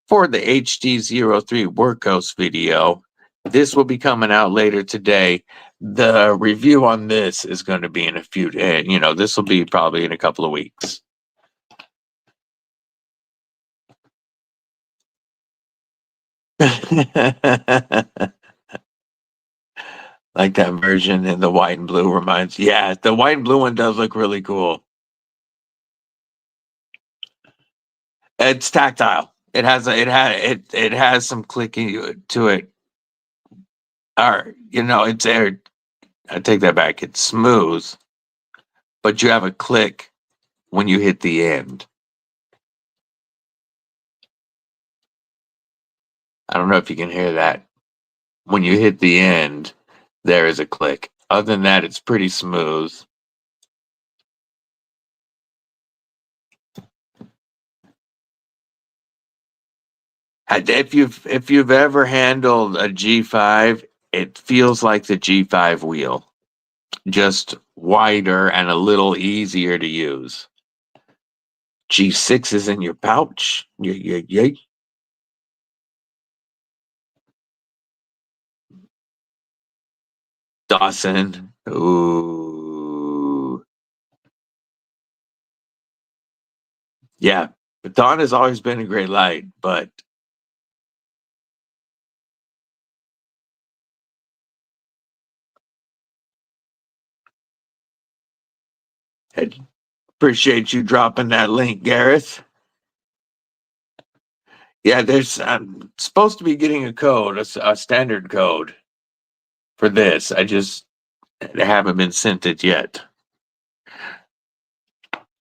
[SPEAKER 1] for the HD03 workhouse video. This will be coming out later today. The review on this is going to be in a few, this will be probably in a couple of weeks. Like that version in the white and blue reminds. Yeah, the white and blue one does look really cool. It's tactile. It has some clicking to it. Or it's air. I take that back. It's smooth, but you have a click when you hit the end. I don't know if you can hear that. When you hit the end, there is a click. Other than that, it's pretty smooth. If you've ever handled a G5, it feels like the G5 wheel, just wider and a little easier to use. G6 is in your pouch. Yeah. Dawson. Ooh. Yeah. Baton has always been a great light, but I appreciate you dropping that link, Gareth. Yeah, I'm supposed to be getting a code, a standard code for this. I just haven't been sent it yet.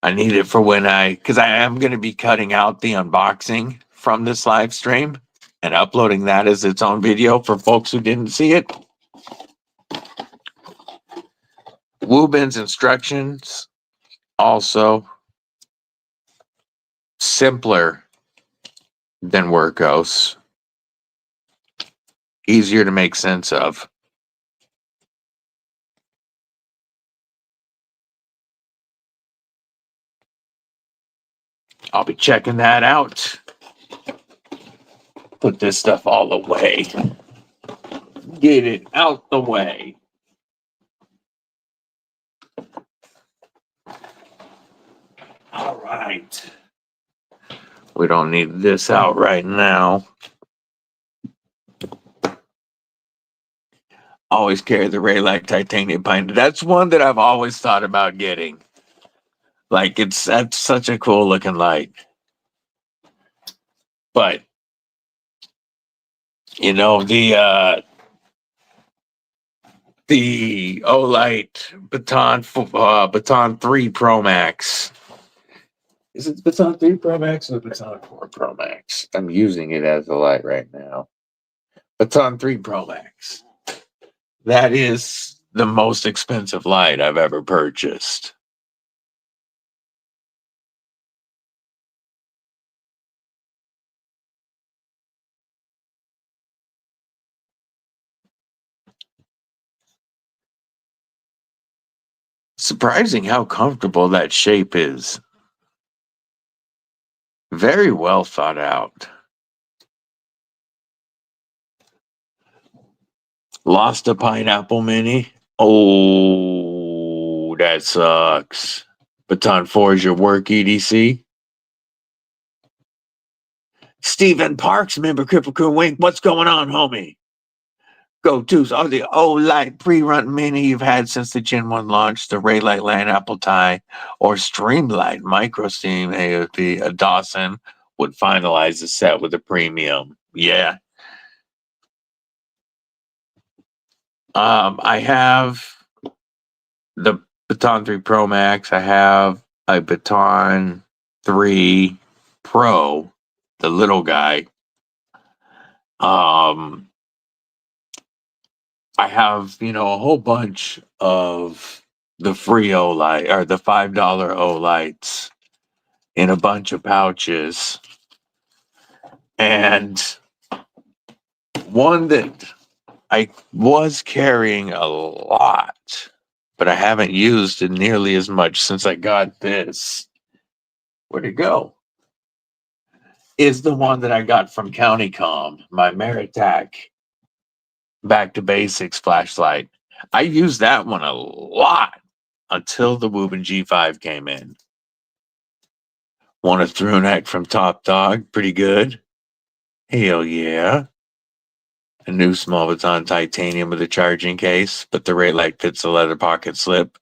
[SPEAKER 1] I need it for because I am going to be cutting out the unboxing from this live stream and uploading that as its own video for folks who didn't see it. Wuben's instructions also simpler than Workos, easier to make sense of. I'll be checking that out. Put this stuff all away. Get it out the way. All right. We don't need this out right now. Always carry the Raylac titanium binder. That's one that I've always thought about getting. Like that's such a cool looking light. But you know, the Olight Baton 3 Pro Max. Is it Baton 3 Pro Max or the Baton 4 Pro Max? I'm using it as a light right now. Baton 3 Pro Max. That is the most expensive light I've ever purchased. Surprising how comfortable that shape is. Very well thought out. Lost a pineapple mini. Oh, that sucks. Baton 4 is your work EDC. Stephen Parks, member Kripple Krew Wink. What's going on, homie? Go-tos are the Olight pre-run mini you've had since the Gen 1 launch, the Raylight Land Apple Tie, or Streamlight Micro Steam AOP. A Dawson would finalize the set with a premium. Yeah. I have the Baton 3 Pro Max. I have a Baton 3 Pro, the little guy. I have, a whole bunch of the free Olight or the $5 Olights in a bunch of pouches. And one that I was carrying a lot, but I haven't used it nearly as much since I got this. Where'd it go? Is the one that I got from CountyCom, my Meritac Back to Basics flashlight. I used that one a lot until the Wuben G5 came in. Want a through neck from Top Dog? Pretty good. Hell yeah. A new small baton titanium with a charging case, but the Raylight fits the leather pocket slip.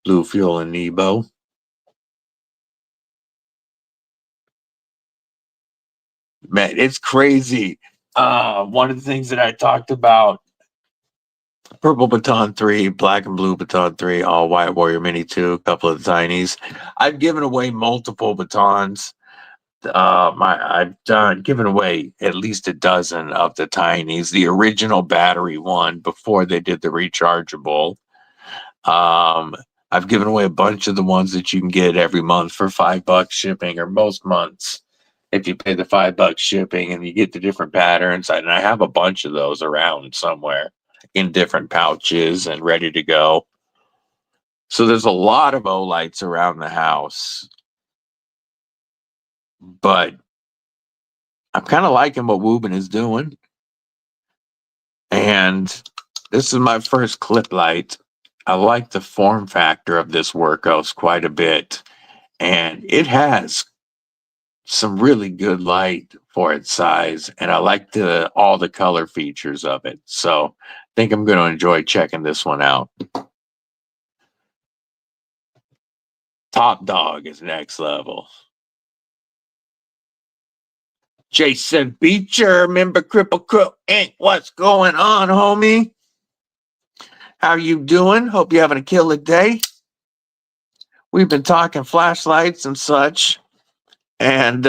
[SPEAKER 1] Blue Fuel and Nebo. Man, it's crazy. One of the things that I talked about, purple Baton 3, black and blue Baton 3, all white Warrior Mini 2, a couple of the tinies. I've given away multiple batons. I've given away at least a dozen of the tinies, the original battery one before they did the rechargeable. I've given away a bunch of the ones that you can get every month for $5 shipping, or most months if you pay the $5 shipping, and you get the different patterns. And I have a bunch of those around somewhere in different pouches and ready to go. So there's a lot of Olights around the house, but I'm kind of liking what Wuben is doing. And this is my first clip light. I like the form factor of this workhorse quite a bit. And it has some really good light for its size. And I like all the color features of it. So I think I'm going to enjoy checking this one out. Top Dog is next level. Jason Beecher, member Kripple Krew Inc. What's going on, homie? How you doing? Hope you're having a killer day. We've been talking flashlights and such, and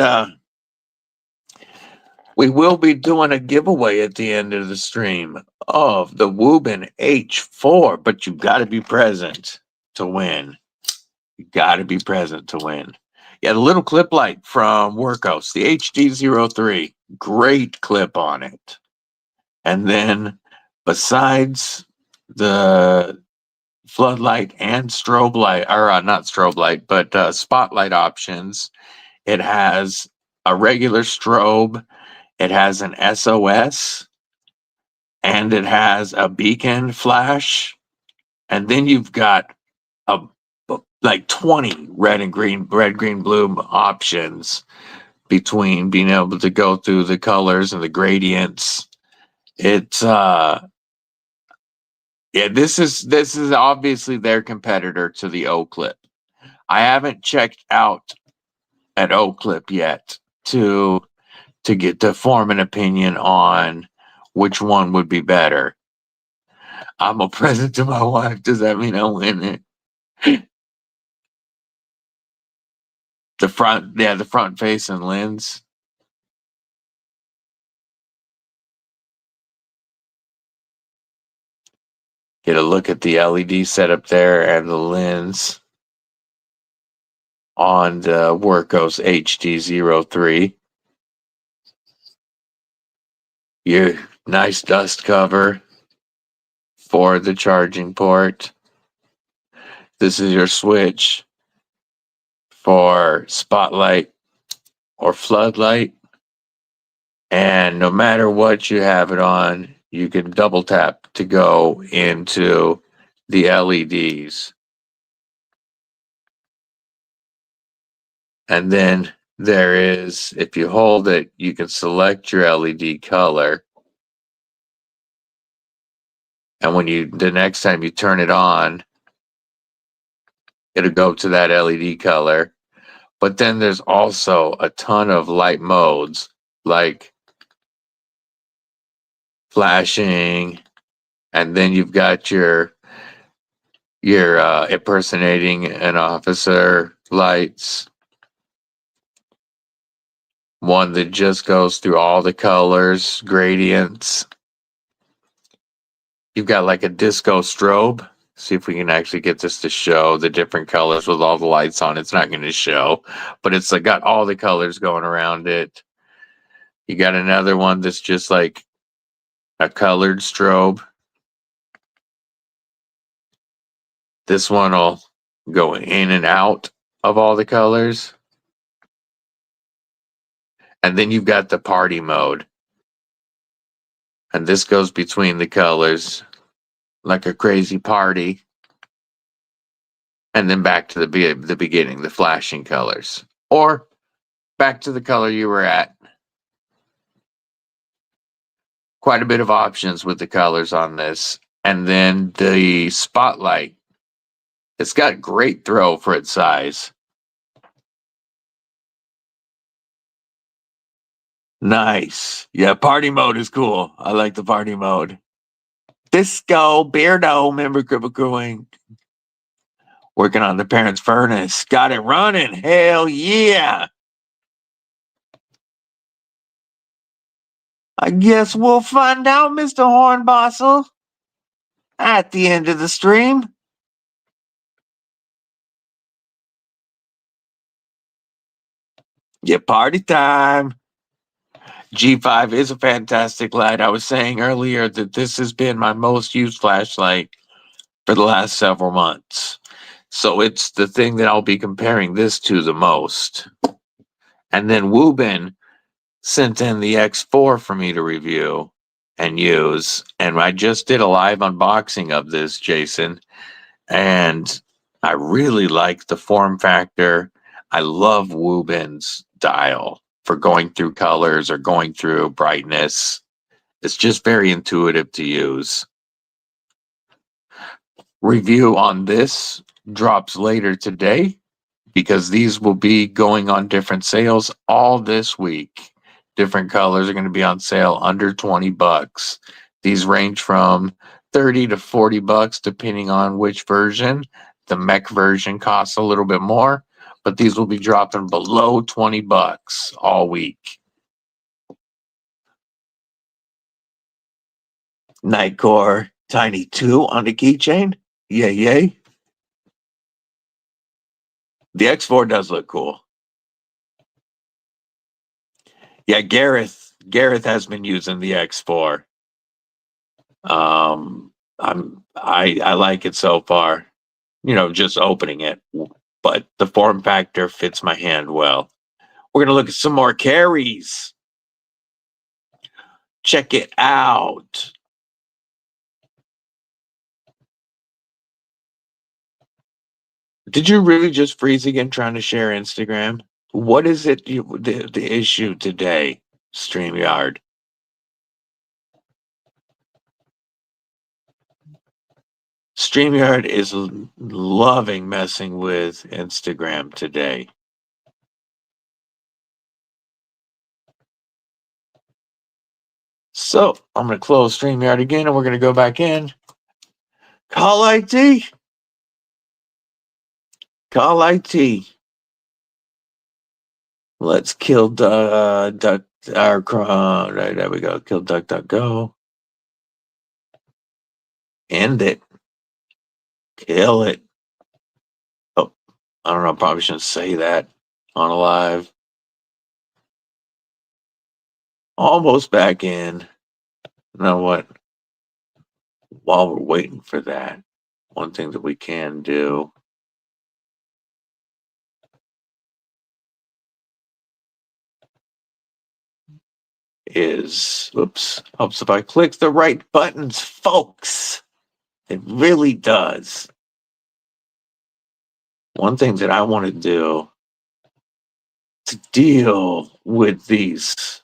[SPEAKER 1] we will be doing a giveaway at the end of the stream of the Wuben H4, but you've got to be present to win. You got to be present to win. Yeah, the little clip light from Workhorse, the HD03, great clip on it. And then besides the floodlight and strobe light, or not strobe light, but spotlight options, it has a regular strobe, it has an SOS, and it has a beacon flash. And then you've got like 20 red, green, blue options between being able to go through the colors and the gradients. It's this is obviously their competitor to the O-Clip. I haven't checked out an O-Clip yet to get to form an opinion on which one would be better. I'm a present to my wife. Does that mean I win it? The front facing lens. Get a look at the LED setup there and the lens on the Workhorse HD03. Your nice dust cover for the charging port. This is your switch for spotlight or floodlight. And no matter what you have it on, you can double tap to go into the LEDs. And then there is, if you hold it, you can select your LED color. And when the next time you turn it on, it'll go to that LED color. But then there's also a ton of light modes, like flashing, and then you've got your impersonating an officer lights. One that just goes through all the colors, gradients. You've got like a disco strobe. See if we can actually get this to show the different colors with all the lights on. It's not going to show, but it's like got all the colors going around it. You got another one that's just like a colored strobe. This one will go in and out of all the colors. And then you've got the party mode. And this goes between the colors like a crazy party. And then back to the beginning, the flashing colors. Or back to the color you were at. Quite a bit of options with the colors on this. And then the spotlight. It's got great throw for its size. Nice. Yeah, party mode is cool. I like the party mode. Disco Beardo, member Kripple Krew. Working on the parents' furnace. Got it running. Hell yeah. I guess we'll find out, Mr. Hornbostel, at the end of the stream. Yeah, party time. G5 is a fantastic light. I was saying earlier that this has been my most used flashlight for the last several months. So it's the thing that I'll be comparing this to the most. And then Wuben sent in the X4 for me to review and use. And I just did a live unboxing of this, Jason. And I really like the form factor. I love Wuben's dial for going through colors or going through brightness. It's just very intuitive to use. Review on this drops later today because these will be going on different sales all this week. Different colors are going to be on sale under 20 bucks. These range from 30 to 40 bucks depending on which version. The mech version costs a little bit more, but these will be dropping below 20 bucks all week. Nightcore Tiny 2 on the keychain. Yay, yay. The X4 does look cool. Yeah, Gareth has been using the X4. I like it so far. You know, just opening it, but the form factor fits my hand well. We're gonna look at some more carries. Check it out. Did you really just freeze again trying to share Instagram? What is it? The issue today, StreamYard? StreamYard is loving messing with Instagram today. So I'm going to close StreamYard again and we're going to go back in. Call IT. Call IT. Let's kill Duck. Right, there we go. Kill DuckDuckGo. End it. Kill it. Oh, I don't know. Probably shouldn't say that on a live. Almost back in. You know what? While we're waiting for that, one thing that we can do is, oops, helps if I click the right buttons, folks. It really does. One thing that I want to do to deal with these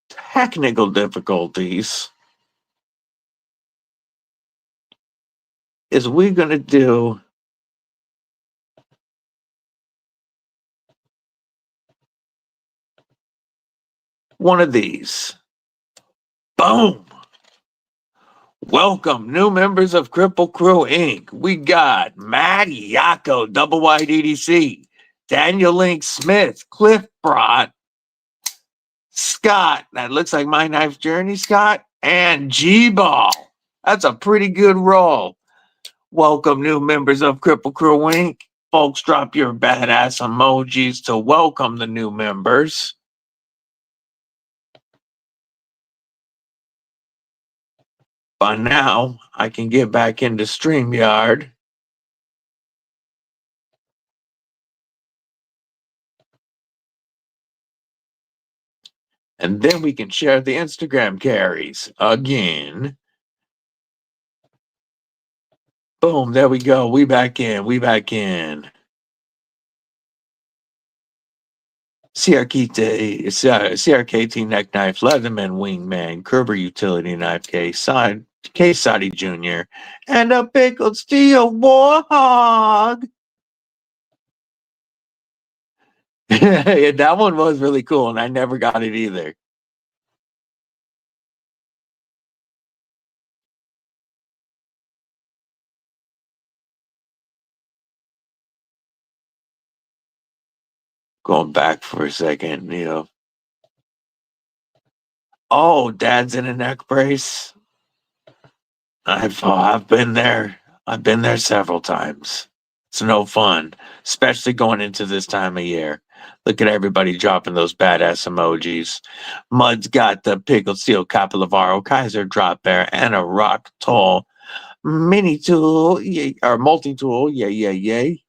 [SPEAKER 1] technical difficulties is we're going to do one of these. Boom. Welcome, new members of Kripple Krew Inc. We got Matt Yako, Double Wide EDC, Daniel Link Smith, Cliff Brott, Scott, that looks like My Knife Journey, Scott, and G-Ball. That's a pretty good roll. Welcome, new members of Kripple Krew Inc. Folks, drop your badass emojis to welcome the new members. By now, I can get back into StreamYard. And then we can share the Instagram carries again. Boom, there we go. We back in. CRKT neck knife, Leatherman wingman, Kerber utility knife case, Case Sadi Jr., and a pickled steel warhog. Yeah, that one was really cool, and I never got it either. Going back for a second, Oh, dad's in a neck brace. I've been there. I've been there several times. It's no fun, especially going into this time of year. Look at everybody dropping those badass emojis. Mud's got the pickled steel Capilavaro Kaiser drop bear and a rock tall mini tool, yay, or multi tool, yay, yay, yay.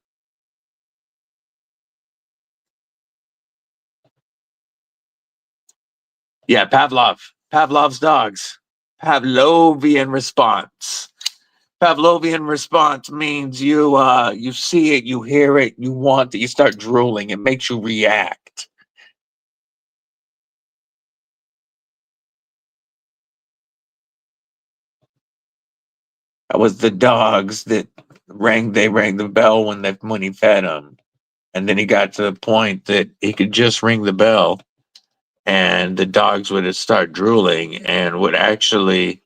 [SPEAKER 1] Yeah, Pavlov's dogs. Pavlovian response. Pavlovian response means you see it, you hear it, you want it, you start drooling. It makes you react. That was the dogs that rang the bell when he fed them. And then he got to the point that he could just ring the bell and the dogs would start drooling and would actually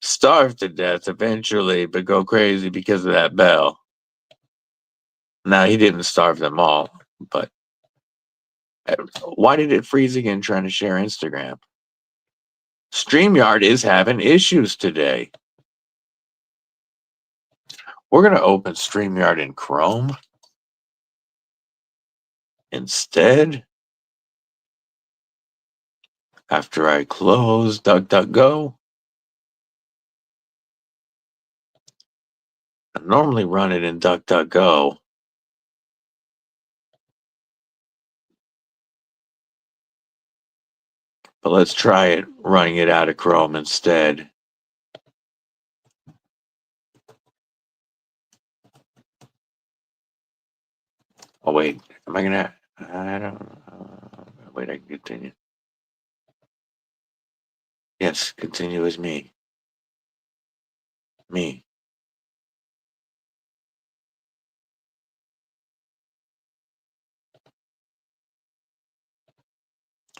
[SPEAKER 1] starve to death eventually, but go crazy because of that bell. Now, he didn't starve them all, but why did it freeze again trying to share Instagram? StreamYard is having issues today. We're going to open StreamYard in Chrome instead. After I close DuckDuckGo, I normally run it in DuckDuckGo. But let's try it running it out of Chrome instead. Oh, wait. Am I going to? I don't. Wait, I can continue. Yes, continue as me. Me.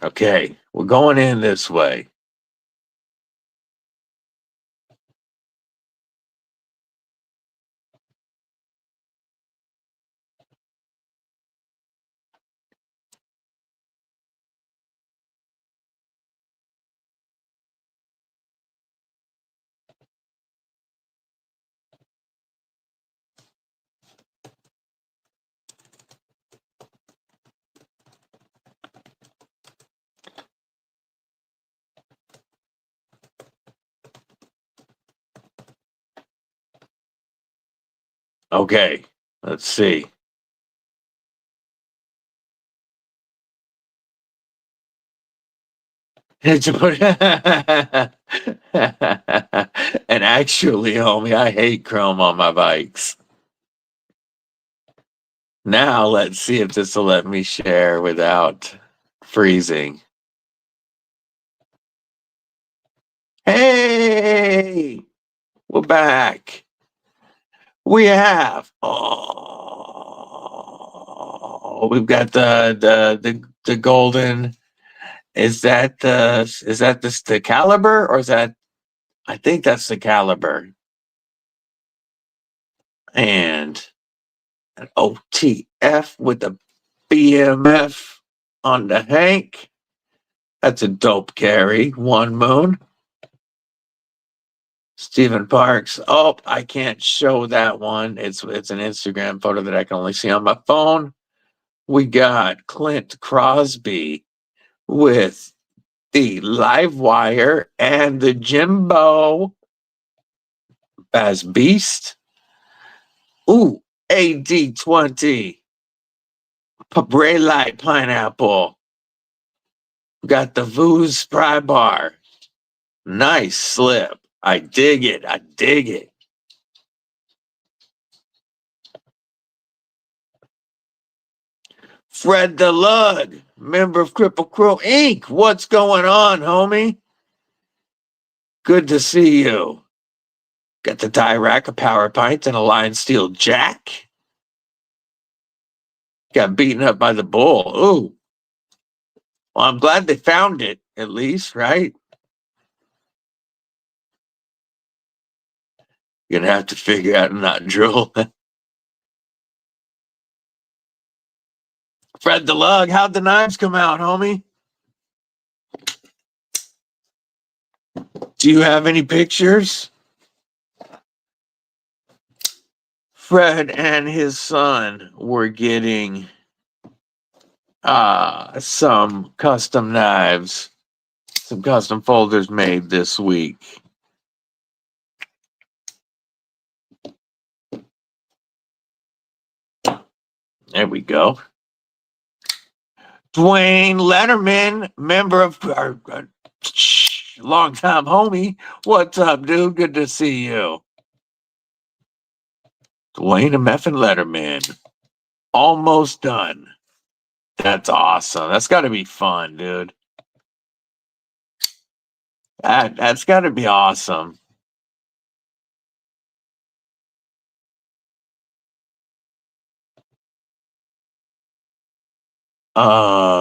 [SPEAKER 1] Okay, we're going in this way. Okay, let's see. And actually, homie, I hate Chrome on my bikes. Now let's see if this will let me share without freezing. Hey, we're back. We have we've got the golden. Is that the caliber or is that? I think that's the caliber and an OTF with a BMF on the Hank. That's a dope carry. One Moon. Stephen Parks. Oh, I can't show that one. It's an Instagram photo that I can only see on my phone. We got Clint Crosby with the Live Wire and the Jimbo as Beast. Ooh, AD20. Bray Light Pineapple. Got the Vooz Pry Bar. Nice slip. I dig it. I dig it. Fred the Lug, member of Kripple Krew Inc. What's going on, homie? Good to see you. Got the tie rack, a power pint, and a line steel jack. Got beaten up by the bull. Ooh. Well, I'm glad they found it, at least, right? You're gonna have to figure out and not drill. Fred the Lug, how'd the knives come out, homie? Do you have any pictures? Fred and his son were getting some custom knives, some custom folders made this week. There we go. Dwayne Letterman, member of our longtime homie. What's up, dude? Good to see you. Dwayne and Meffin Letterman. Almost done. That's awesome. That's got to be fun, dude. That's got to be awesome. I'll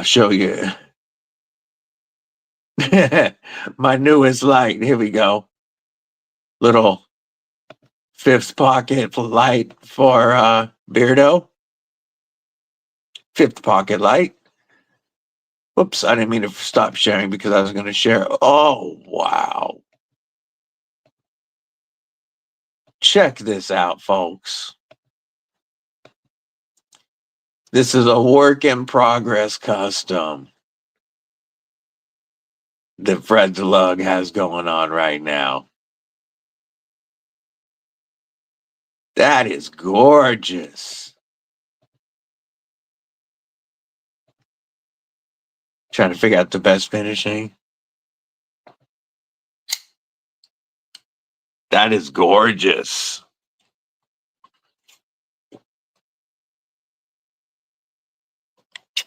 [SPEAKER 1] show you my newest light. Here we go. Little fifth pocket light for Beardo. Fifth pocket light. Whoops, I didn't mean to stop sharing because I was going to share. Oh, wow. Check this out, folks. This is a work in progress custom that Fred the Lug has going on right now. That is gorgeous. Trying to figure out the best finishing. That is gorgeous.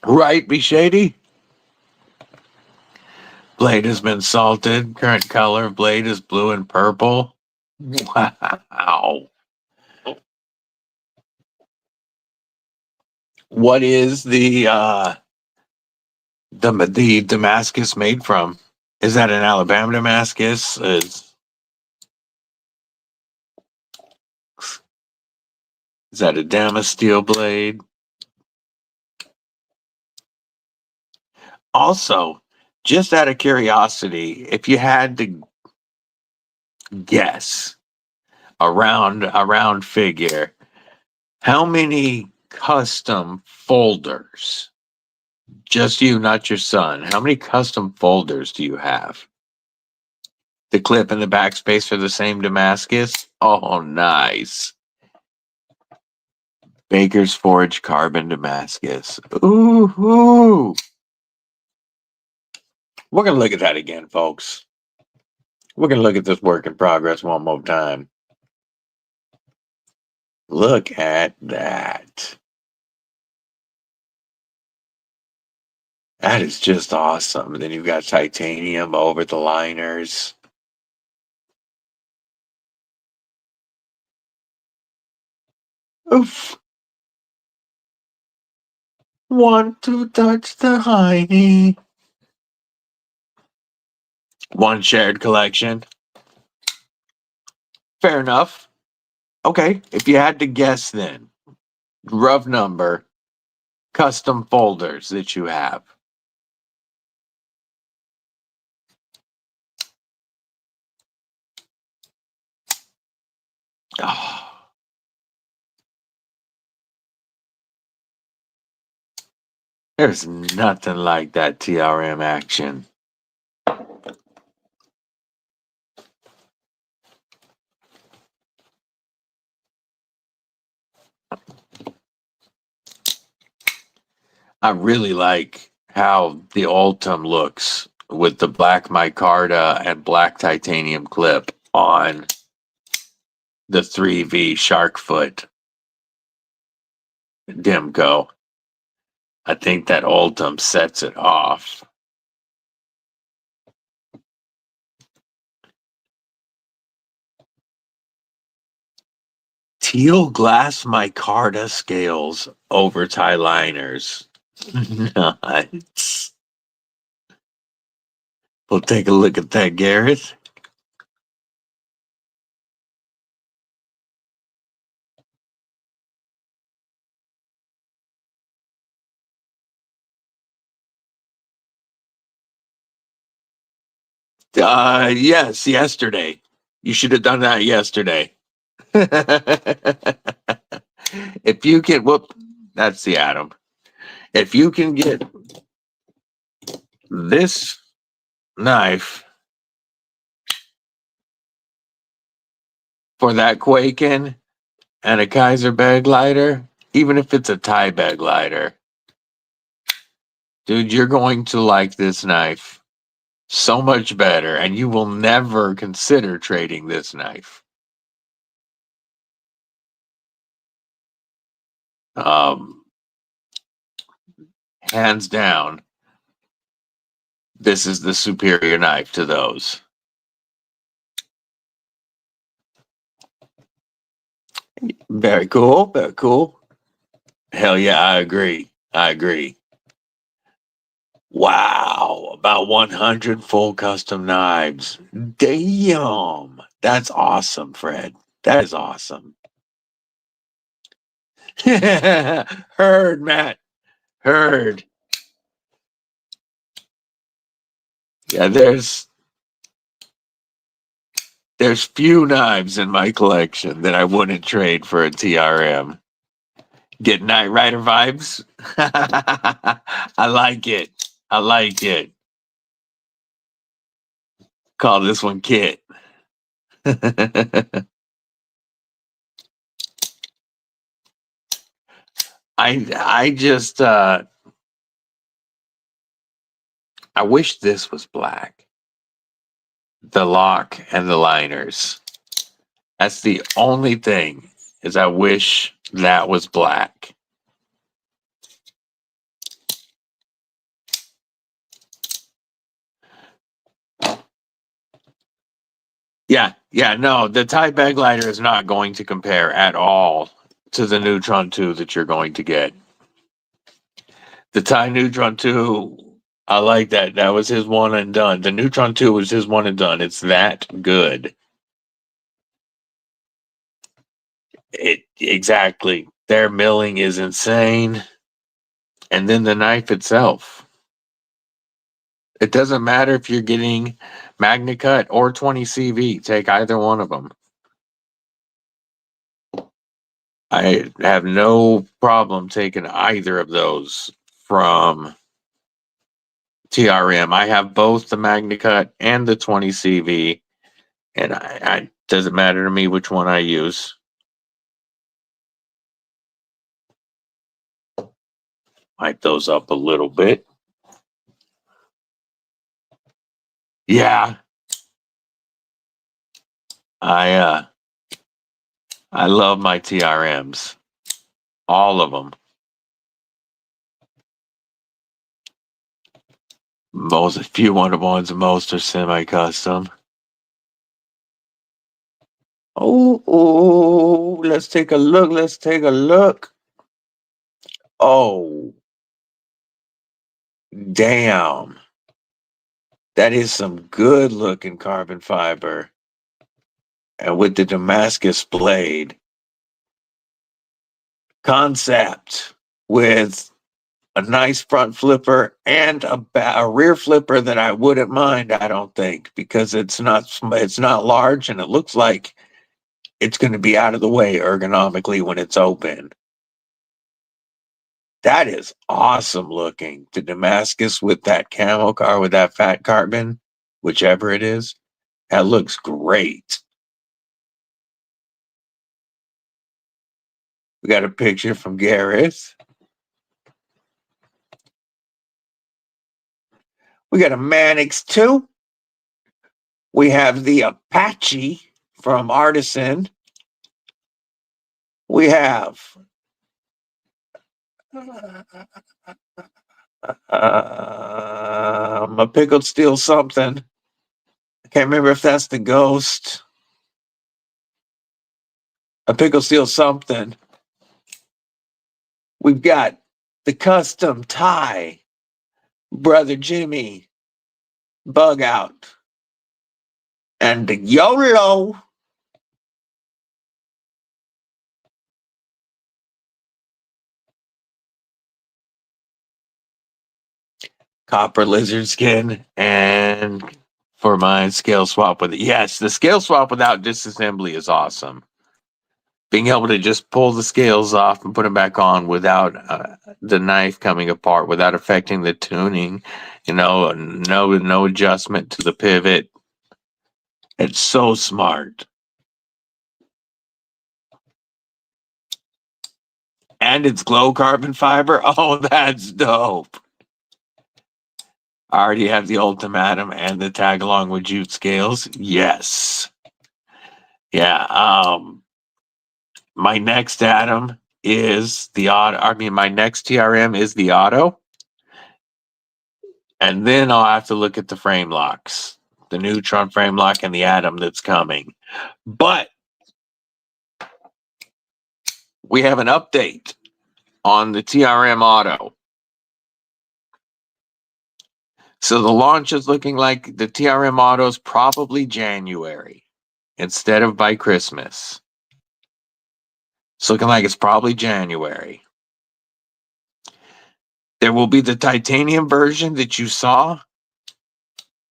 [SPEAKER 1] Right, Be Shady? Blade has been salted. Current color of blade is blue and purple. Wow. What is the Damascus made from? Is that an Alabama Damascus? Is that a Damas steel blade? Also, just out of curiosity, if you had to guess a round figure, how many custom folders? Just you, not your son. How many custom folders do you have? The clip and the backspace are the same Damascus? Oh, nice. Baker's Forge Carbon Damascus. Ooh. We're going to look at that again, folks. We're going to look at this work in progress one more time. Look at that. That is just awesome. Then you've got titanium over the liners. Oof. Want to touch the hiney. One shared collection. Fair enough. Okay, if you had to guess then, rough number, custom folders that you have. Oh. There's nothing like that TRM action. I really like how the Ultim looks with the black micarta and black titanium clip on the 3V Sharkfoot Demco. I think that Ultim sets it off. Teal glass micarta scales over tie liners. Nice. We'll take a look at that, Gareth. Yes, yesterday. You should have done that yesterday. If you can, whoop, that's the atom. If you can get this knife for that Quakin and a Kaiser bag lighter, even if it's a Thai bag lighter, dude, you're going to like this knife so much better, and you will never consider trading this knife. Um, Hands down, this is the superior knife to those. Very cool. Very cool. Hell yeah, I agree. I agree. Wow, about 100 full custom knives. Damn. That's awesome, Fred. That is awesome. Heard, Matt. Heard. Yeah, there's few knives in my collection that I wouldn't trade for a TRM. Get Knight Rider vibes? I like it. I like it. Call this one Kit. I just I wish this was black. The lock and the liners. That's the only thing, is I wish that was black. Yeah, no, the Thai bag lighter is not going to compare at all to the Neutron 2 that you're going to get. The Thai Neutron 2, I like that. That was his one and done. The Neutron 2 was his one and done. It's that good. Exactly. Their milling is insane. And then the knife itself. It doesn't matter if you're getting Magna Cut or 20 CV. Take either one of them. I have no problem taking either of those from TRM. I have both the Magna Cut and the 20 CV, and I doesn't matter to me which one I use. Mic those up a little bit. Yeah, I love my TRMs, all of them. Most, a few of the ones, most are semi-custom. Oh, let's take a look. Let's take a look. Oh, damn. That is some good looking carbon fiber. And with the Damascus blade concept with a nice front flipper and a rear flipper that I wouldn't mind, I don't think, because it's not large and it looks like it's going to be out of the way ergonomically when it's open. That is awesome looking. The Damascus with that camo car with that fat carbon, whichever it is, that looks great. We got a picture from Gareth. We got a Mannix 2. We have the Apache from Artisan. We have a pickled steel something. I can't remember if that's the Ghost. A pickled steel something. We've got the custom Thai Brother Jimmy Bug Out. And the YOLO. Copper lizard skin and for my scale swap with it. Yes, the scale swap without disassembly is awesome. Being able to just pull the scales off and put them back on without the knife coming apart, without affecting the tuning, no adjustment to the pivot. It's so smart. And it's glow carbon fiber. Oh, that's dope. I already have the ultimatum and the tag along with jute scales. Yes. Yeah. My next atom is the auto. I mean, my next TRM is the auto. And then I'll have to look at the frame locks, the neutron frame lock and the atom that's coming. But we have an update on the TRM auto. So the launch is looking like the TRM auto is probably January instead of by Christmas. It's looking like it's probably January. There will be the titanium version that you saw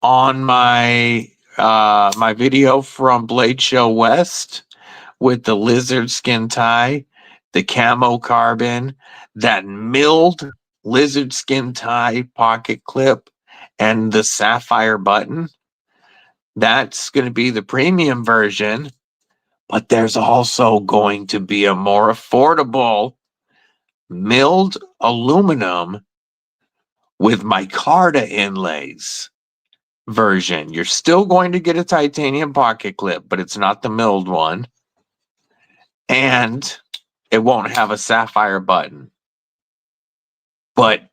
[SPEAKER 1] on my my video from Blade Show West with the lizard skin tie, the camo carbon, that milled lizard skin tie pocket clip, and the sapphire button. That's going to be the premium version, but there's also going to be a more affordable milled aluminum with micarta inlays version. You're still going to get a titanium pocket clip, but it's not the milled one. And it won't have a sapphire button. But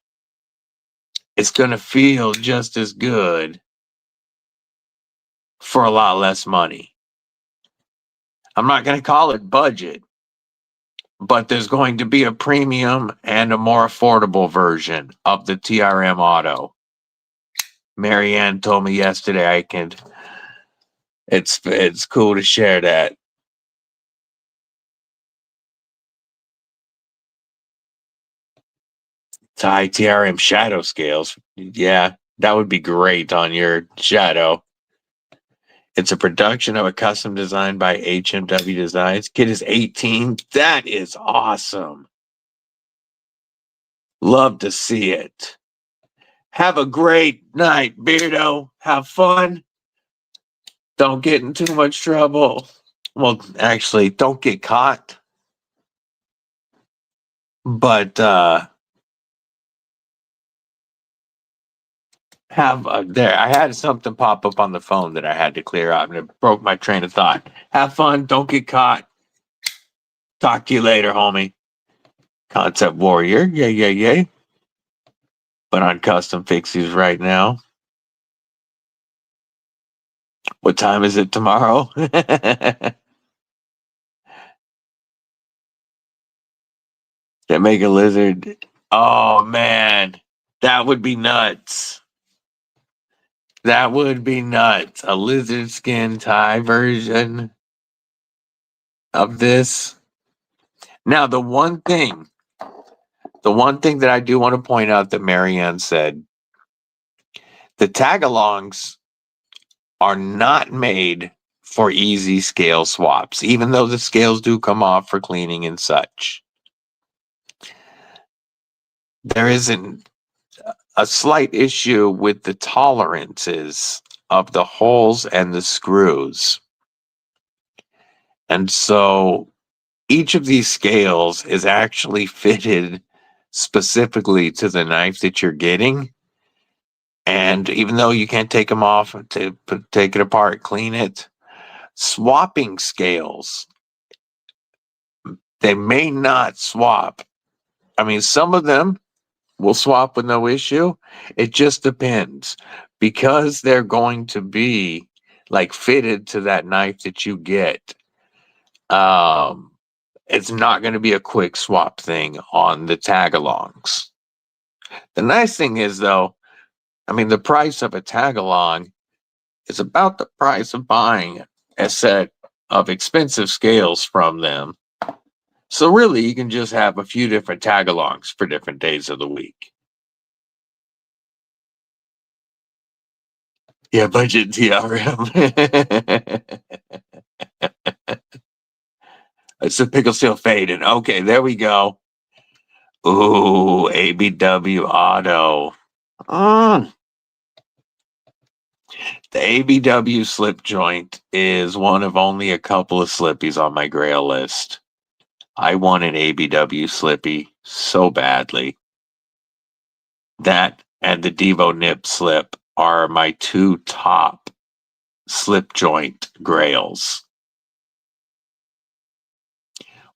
[SPEAKER 1] it's going to feel just as good for a lot less money. I'm not going to call it budget, but there's going to be a premium and a more affordable version of the TRM Auto. Marianne told me yesterday I can. It's cool to share that. Tie TRM shadow scales. Yeah, that would be great on your shadow. It's a production of a custom design by HMW Designs. Kid is 18. That is awesome. Love to see it. Have a great night, Beardo. Have fun. Don't get in too much trouble. Well, actually, don't get caught. But there. I had something pop up on the phone that I had to clear out, and it broke my train of thought. Have fun. Don't get caught. Talk to you later, homie. Concept Warrior. Yay. But on custom fixies right now. What time is it tomorrow? That make a lizard. Oh man, that would be nuts. That would be nuts. A lizard skin tie version of this. Now, the one thing that I do want to point out that Marianne said, the tag-alongs are not made for easy scale swaps, even though the scales do come off for cleaning and such. There isn't a slight issue with the tolerances of the holes and the screws. And so each of these scales is actually fitted specifically to the knife that you're getting. And even though you can't take them off to take it apart, clean it, swapping scales, they may not swap. I mean, some of them will swap with no issue. It just depends, because they're going to be like fitted to that knife that you get. It's not going to be a quick swap thing on the tag-alongs. The nice thing is, though, I mean, the price of a tag-along is about the price of buying a set of expensive scales from them. So really, you can just have a few different tag-alongs for different days of the week. Yeah, budget TRM. It's the pickle still fading. Okay, there we go. Ooh, ABW Auto. Mm. The ABW slip joint is one of only a couple of slippies on my grail list. I want an ABW slippy so badly. That and the Devo Nip slip are my two top slip joint grails.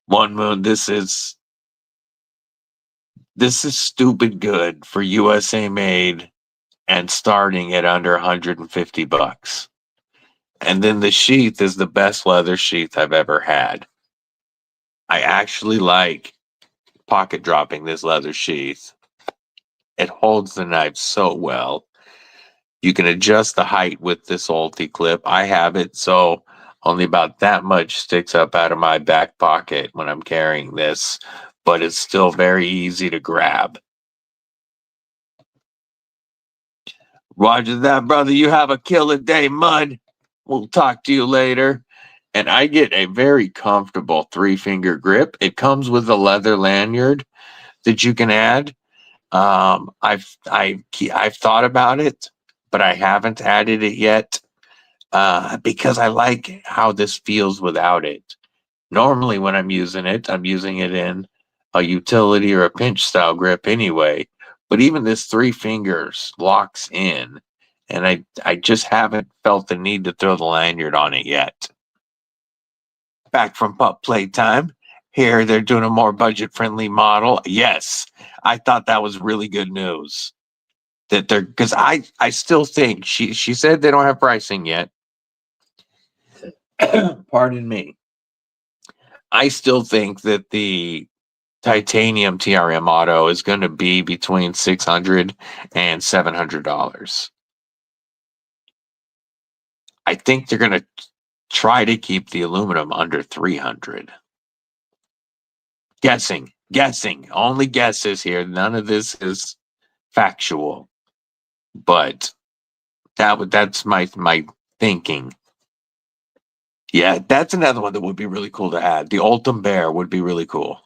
[SPEAKER 1] One Moon, this is stupid good for USA made and starting at under $150. And then the sheath is the best leather sheath I've ever had. I actually like pocket dropping this leather sheath. It holds the knife so well. You can adjust the height with this ulti clip. I have it so only about that much sticks up out of my back pocket when I'm carrying this, but it's still very easy to grab. Roger that, brother. You have a killer day, Mud. We'll talk to you later. And I get a very comfortable 3-finger grip. It comes with a leather lanyard that you can add. I've thought about it, but I haven't added it yet because I like how this feels without it. Normally, when I'm using it in a utility or a pinch style grip anyway. But even this 3 fingers locks in, and I just haven't felt the need to throw the lanyard on it yet. Back from pup playtime. Here they're doing a more budget-friendly model. Yes, I thought that was really good news. That they're because I still think she said they don't have pricing yet. Pardon me. I still think that the titanium TRM auto is going to be between $600 and $700. I think they're going to try to keep the aluminum under 300. Guessing, only guesses here. None of this is factual, but that's my thinking. Yeah, that's another one that would be really cool to add. The Ultim Bear would be really cool.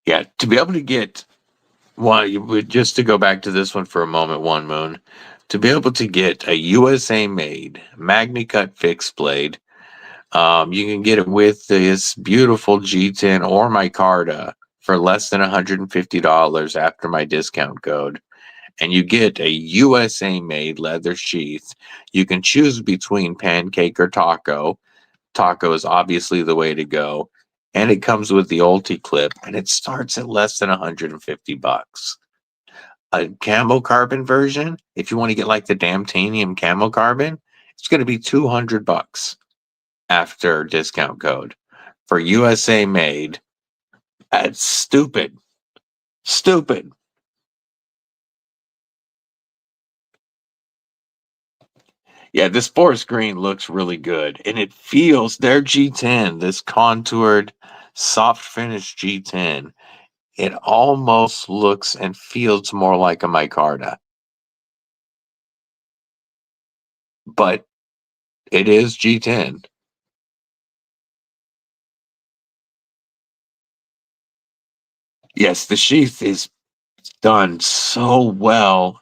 [SPEAKER 1] Yeah, to be able to get one, just to go back to this one for a moment, One Moon, to be able to get a USA made Magni Cut fixed blade, you can get it with this beautiful G10 or micarta for less than $150 after my discount code. And you get a USA made leather sheath. You can choose between pancake or taco. Taco is obviously the way to go. And it comes with the ulti clip, and it starts at less than $150. A camo carbon version, if you want to get like the Damtanium camo carbon, it's going to be $200 after discount code. For USA made, that's stupid. Stupid. Yeah, this forest green looks really good. And it feels, their G10, this contoured, soft finish G10, it almost looks and feels more like a micarta. But it is G10. Yes, the sheath is done so well.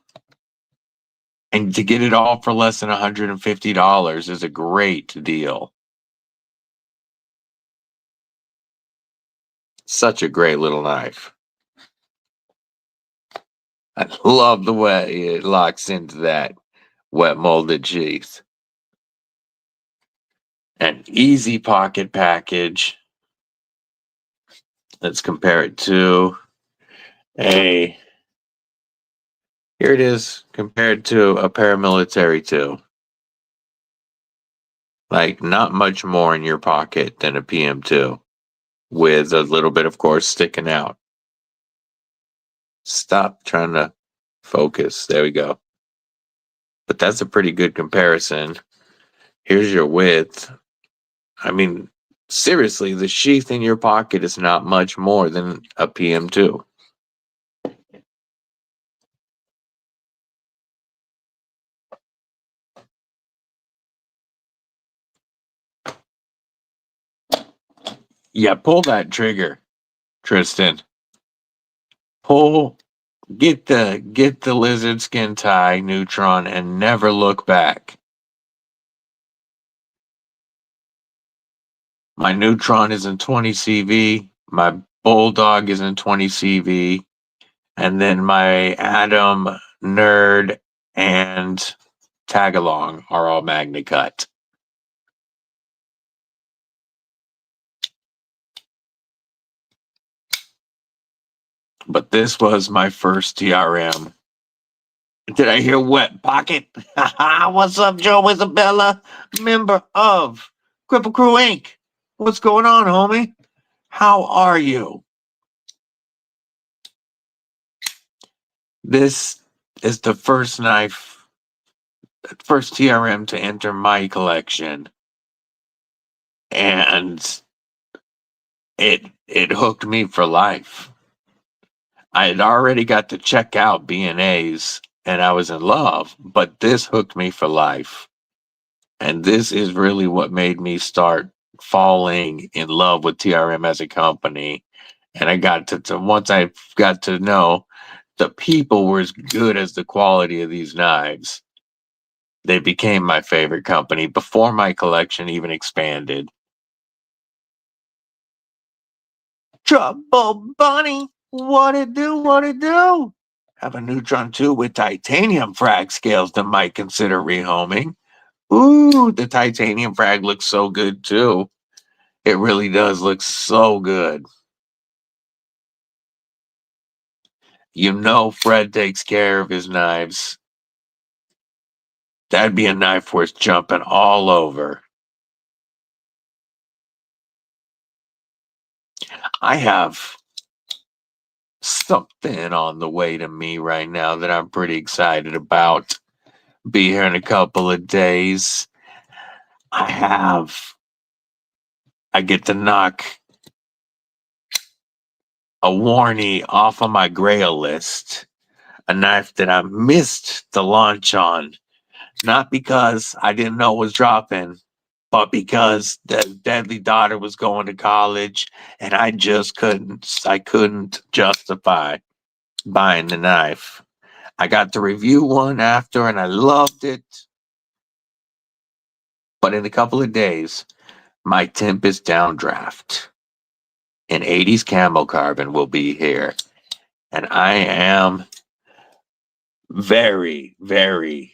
[SPEAKER 1] And to get it all for less than $150 is a great deal. Such a great little knife. I love the way it locks into that wet molded sheath. An easy pocket package. Let's compare it to a, here it is compared to a paramilitary 2. Like not much more in your pocket than a PM2 with a little bit, of course, sticking out. Stop trying to focus. There we go. But that's a pretty good comparison. Here's your width. I mean, seriously, the sheath in your pocket is not much more than a PM2. Yeah, pull that trigger, Tristan. Pull. Get the lizard skin tie neutron and never look back. My neutron is in 20 CV. My bulldog is in 20 CV. And then my Atom, Nerd, and Tagalong are all Magna Cut. But this was my first TRM. Did I hear Wet Pocket? What's up, Joe Isabella? Member of Kripple Krew Inc. What's going on, homie? How are you? This is the first knife, first TRM to enter my collection. And it hooked me for life. I had already got to check out B&As and I was in love, but this hooked me for life. And this is really what made me start falling in love with TRM as a company. And I got to once I got to know the people were as good as the quality of these knives, they became my favorite company before my collection even expanded. Trouble Bunny, what it do, what it do? Have a Neutron 2 with titanium frag scales that might consider rehoming. Ooh, the titanium frag looks so good too. It really does look so good. You know Fred takes care of his knives. That'd be a knife worth jumping all over. I have something on the way to me right now that I'm pretty excited about. Be here in a couple of days. I get to knock a Warney off of my Grail list. A knife that I missed the launch on. Not because I didn't know it was dropping, but because the deadly daughter was going to college and I just couldn't justify buying the knife. I got to review one after and I loved it. But in a couple of days, my Tempest downdraft in 80s camo carbon will be here. And I am very, very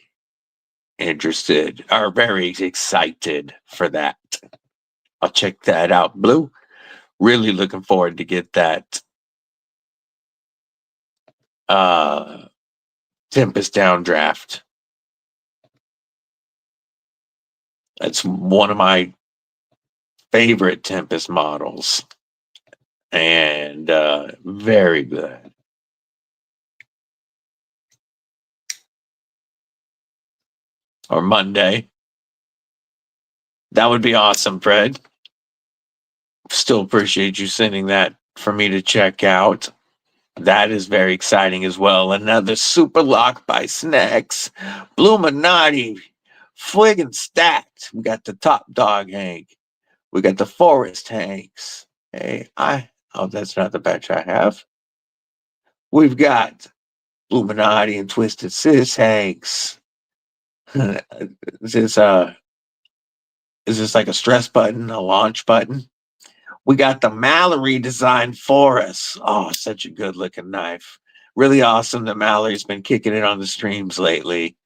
[SPEAKER 1] interested or very excited for that. I'll check that out. Blue, really looking forward to get that Tempest downdraft. That's one of my favorite Tempest models. And very good. Or Monday. That would be awesome, Fred. Still appreciate you sending that for me to check out. That is very exciting as well. Another super lock by Snacks. Bluminati. Friggin' stacked. We got the top dog Hank. We got the forest Hanks. Hey, oh, that's not the batch I have. We've got Illuminati and Twisted Sis Hanks. is this like a stress button, a launch button? We got the Mallory designed for us. Oh, such a good looking knife. Really awesome that Mallory's been kicking it on the streams lately.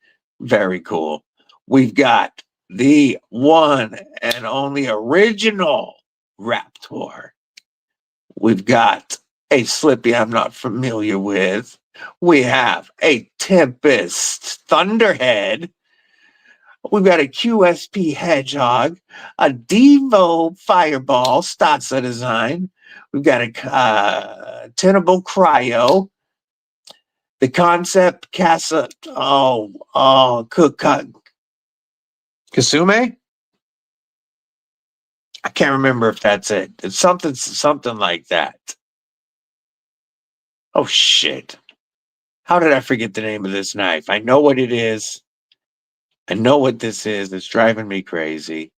[SPEAKER 1] Very cool. We've got the one and only original Raptor. We've got a Slippy I'm not familiar with. We have a Tempest Thunderhead. We've got a QSP Hedgehog, a Devo Fireball, Stotza design. We've got a Tenable Cryo, the Concept Casa. Kasume? I can't remember if that's it. It's something like that. Oh, shit. How did I forget the name of this knife? I know what it is. I know what this is. It's driving me crazy.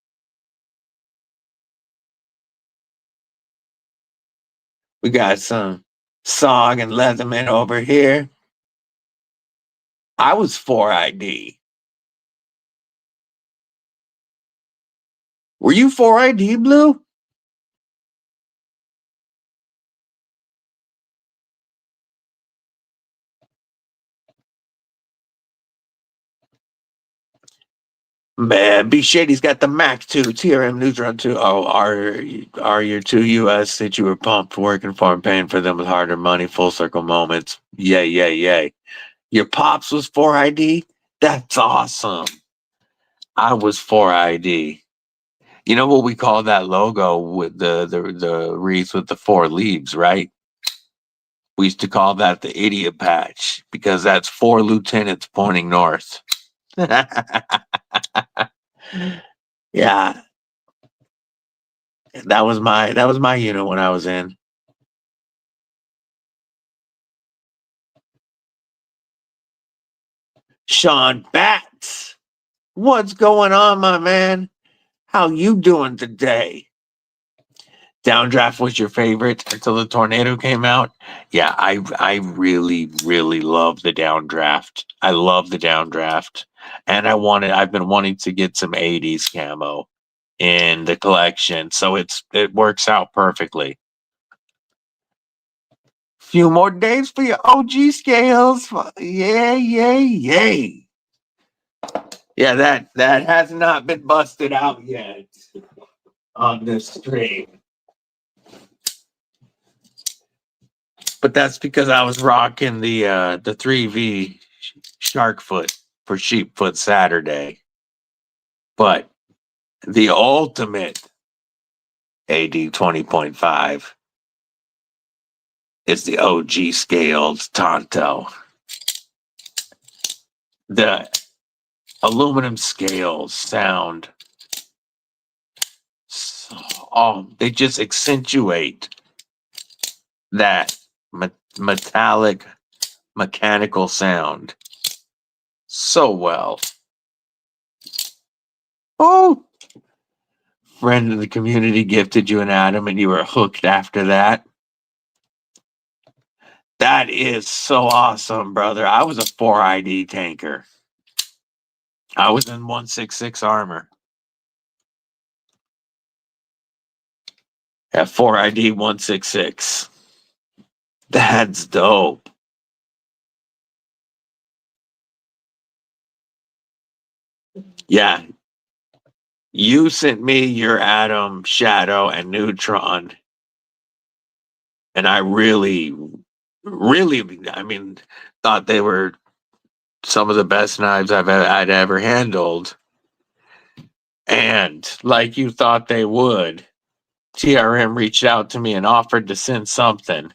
[SPEAKER 1] We got some Sog and Leatherman over here. I was 4ID. Were you 4ID, Blue? Man, B Shady's got the Mac 2, TRM Neutron 2. Oh, are your 2 US that you were pumped working for and paying for them with harder money, full circle moments. Yay, yay, yay. Your Pops was 4ID? That's awesome. I was 4ID. You know what we call that logo with the wreath with the 4 leaves, right? We used to call that the idiot patch because that's 4 lieutenants pointing north. Yeah, that was my unit when I was in. Sean Batts, what's going on, my man? How you doing today? Downdraft was your favorite until the tornado came out. Yeah, I really really love the downdraft. I love the downdraft, and I've been wanting to get some '80s camo in the collection, so it works out perfectly. Few more days for your OG scales. Yay, yay, yay. Yeah, that has not been busted out yet on this stream. But that's because I was rocking the 3V shark foot for Sheepfoot Saturday. But the ultimate AD 20.5 is the OG scaled Tonto. The aluminum scales sound so, they just accentuate that metallic mechanical sound so well. Oh, friend of the community gifted you an Atom and you were hooked after that. That is so awesome, brother. I was a 4ID tanker. I was in 166 armor. At 4ID 166. That's dope. Yeah. You sent me your Atom, Shadow, and Neutron. And I really, really, I mean, thought they were some of the best knives I'd ever handled. And like you thought they would, TRM reached out to me and offered to send something.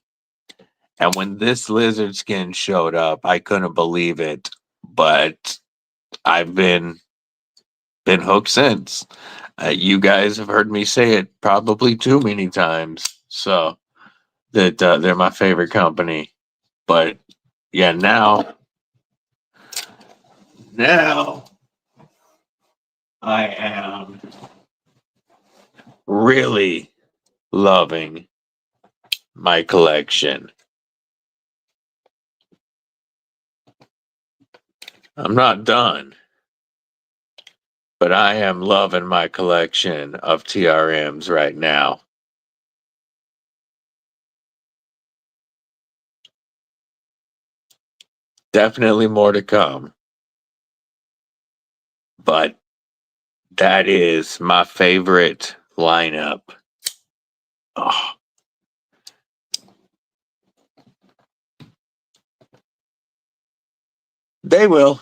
[SPEAKER 1] And when this lizard skin showed up, I couldn't believe it. But I've been hooked since. You guys have heard me say it probably too many times. So that they're my favorite company. But yeah, now I am really loving my collection. I'm not done, but I am loving my collection of TRMs right now. Definitely more to come. But that is my favorite lineup. Oh, they will.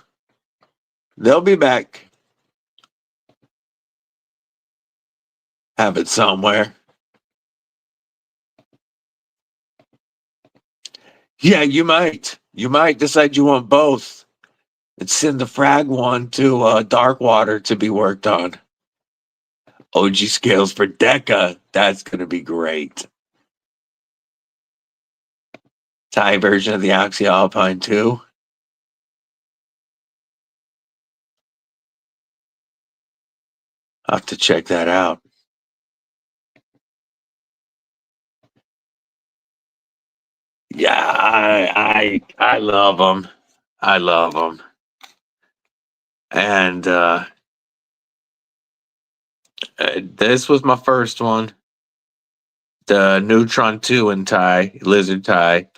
[SPEAKER 1] They'll be back. Have it somewhere. Yeah, you might. You might decide you want both and send the frag one to Darkwater to be worked on. OG scales for Deca. That's going to be great. Thai version of the Oxy Alpine too. I'll have to check that out. Yeah, I love them. I love them. And this was my first one. The Neutron 2 and tie, Lizard tie.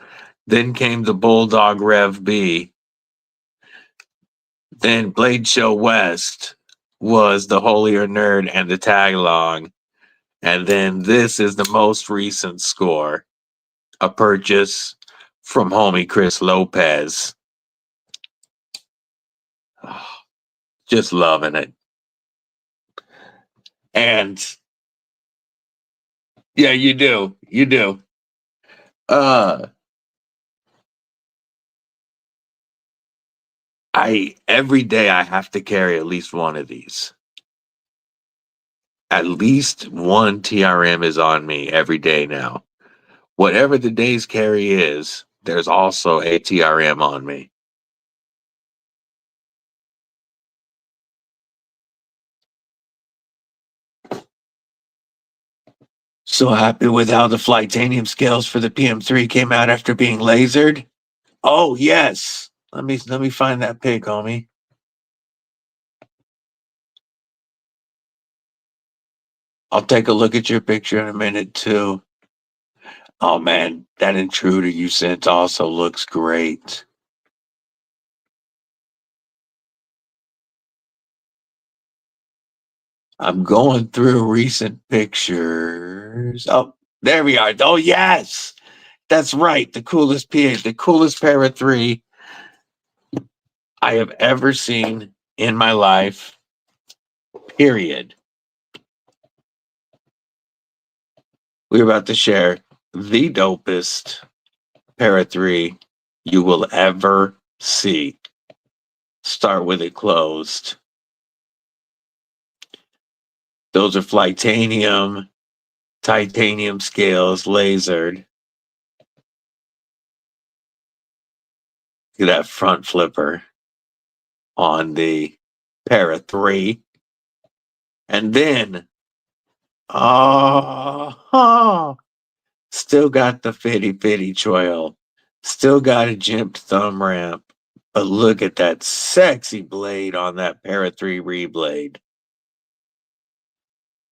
[SPEAKER 1] Then came the Bulldog Rev B. Then Blade Show West was the Holier Nerd and the tag along. And then this is the most recent score, a purchase from homie Chris Lopez. Oh, just loving it. And yeah, you do. You do. Every day I have to carry at least one of these. At least one TRM is on me every day now. Whatever the day's carry is, there's also a TRM on me. So happy with how the Flightanium scales for the PM3 came out after being lasered. Oh yes. Let me find that pic, homie. I'll take a look at your picture in a minute too. Oh man, that intruder you sent also looks great. I'm going through recent pictures. Oh, there we are. Oh yes. That's right. The coolest PA, the coolest Para 3 I have ever seen in my life. Period. We're about to share the dopest Para 3 you will ever see. Start with it closed. Those are Flightanium, titanium scales, lasered. Look at that front flipper on the Para 3. And then, still got the fitty trail. Still got a jimped thumb ramp. But look at that sexy blade on that Para 3 reblade.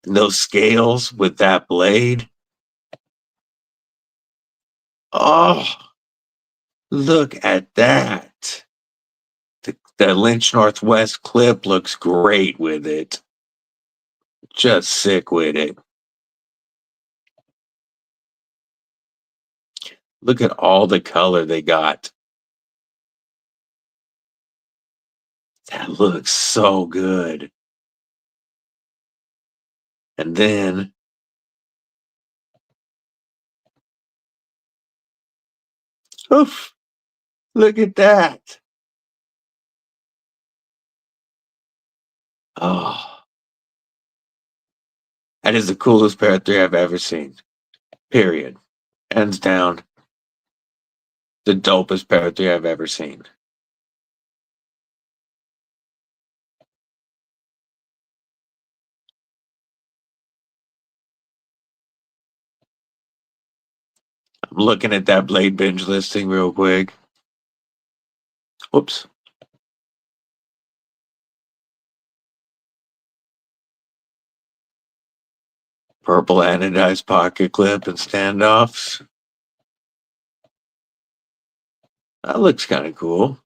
[SPEAKER 1] And those scales with that blade. Oh, look at that. The Lynch Northwest clip looks great with it. Just sick with it. Look at all the color they got. That looks so good. And then oof, look at that. Oh, that is the coolest Para 3 I've ever seen. Period. Hands down. The dopest Para 3 I've ever seen. I'm looking at that Blade Binge listing real quick. Whoops. Purple anodized pocket clip and standoffs. That looks kind of cool.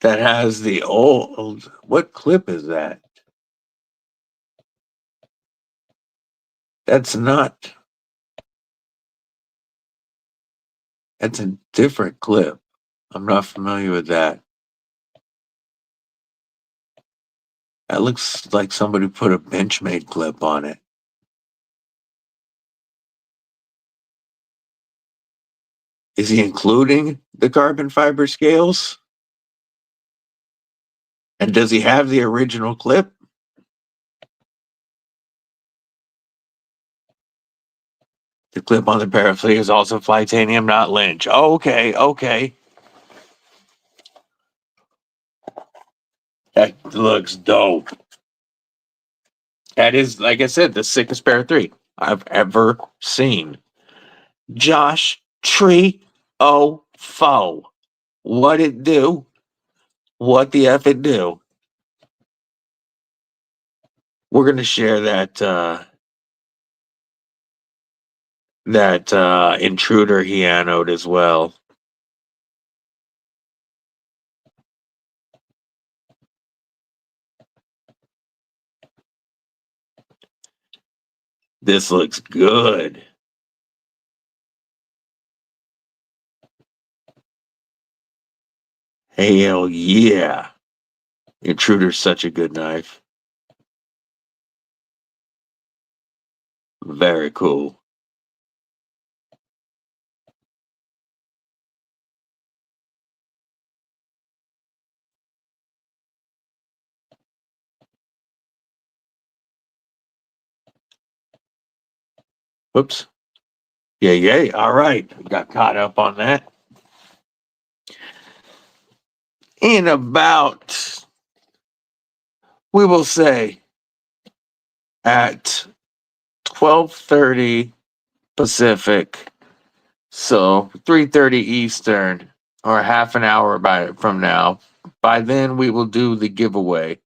[SPEAKER 1] That has the old. What clip is that? That's not. That's a different clip. I'm not familiar with that. That looks like somebody put a Benchmade clip on it. Is he including the carbon fiber scales? And does he have the original clip? The clip on the Parafleet is also Flightanium, not Lynch. Oh, okay. That looks dope. That is, like I said, the sickest pair of 3 I've ever seen. Josh Tree O Fo. What it do? What the F it do? We're gonna share that intruder he anoed as well. This looks good. Hell yeah. Intruder's such a good knife. Very cool. Whoops. Yay. All right. Got caught up on that. In about, we will say, at 12:30 Pacific, so 3:30 Eastern, or half an hour from now. By then, we will do the giveaway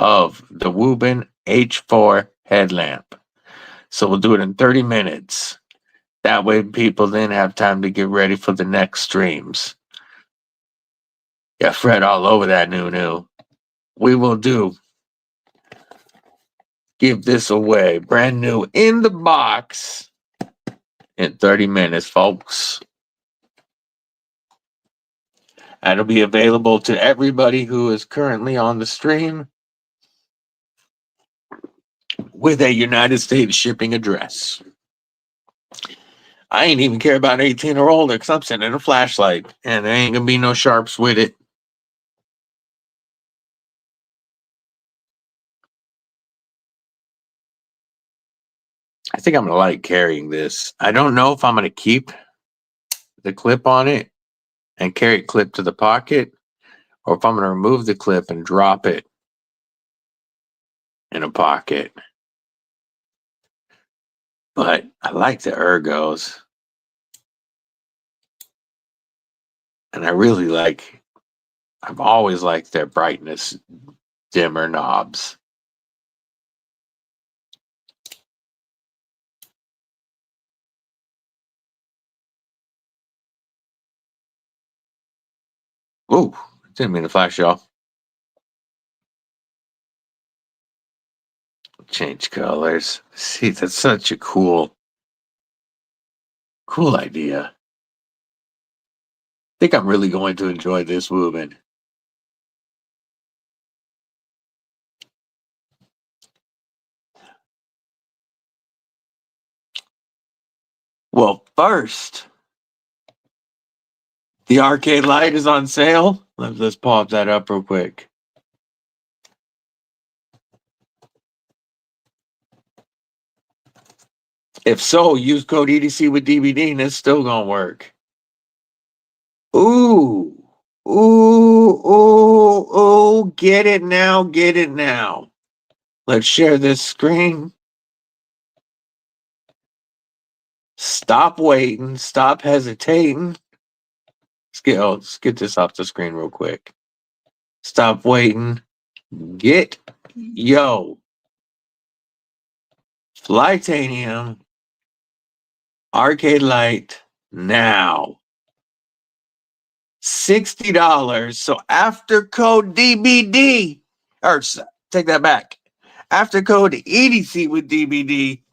[SPEAKER 1] of the Wuben H4 headlamp. So we'll do it in 30 minutes. That way, people then have time to get ready for the next streams. Yeah, Fred all over that new. We will give this away brand new in the box in 30 minutes, folks. That'll be available to everybody who is currently on the stream with a United States shipping address. I ain't even care about 18 or older because I'm sending a flashlight and there ain't gonna be no sharps with it. I think I'm gonna like carrying this. I don't know if I'm gonna keep the clip on it and carry it clip to the pocket, or if I'm gonna remove the clip and drop it in a pocket. But I like the ergos. And I really like, I've always liked their brightness dimmer knobs. Ooh, didn't mean to flash y'all. Change colors. See, that's such a cool idea. I think I'm really going to enjoy this Wuben. Well, first, the arcade light is on sale. Let's pop that up real quick. If so, use code EDC with DBD and it's still gonna work. Ooh, get it now. Let's share this screen. Stop waiting, stop hesitating. Let's get this off the screen real quick. Stop waiting. Get Flytanium arcade light now. $60. So after code DBD, or take that back. After code EDC with DBD,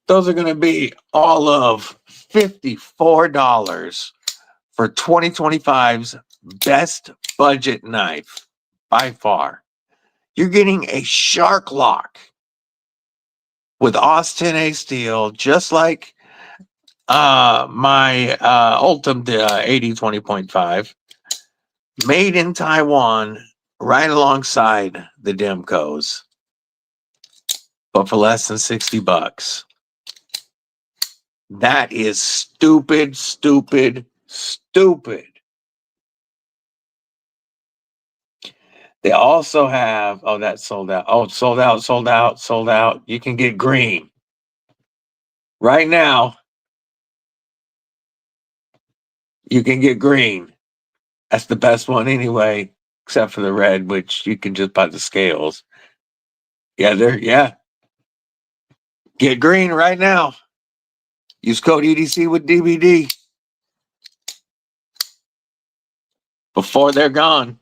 [SPEAKER 1] those are going to be all of $54 for 2025's best budget knife by far. You're getting a shark lock with Austin A steel, just like my Ultim 8020.5, made in Taiwan, right alongside the Demcos, but for less than $60. That is stupid. They also have, oh, that's sold out. Oh, it's sold out, sold out, sold out. You can get green. Right now, you can get green. That's the best one anyway, except for the red, which you can just buy the scales. Yeah. Get green right now. Use code EDC with DBD before they're gone.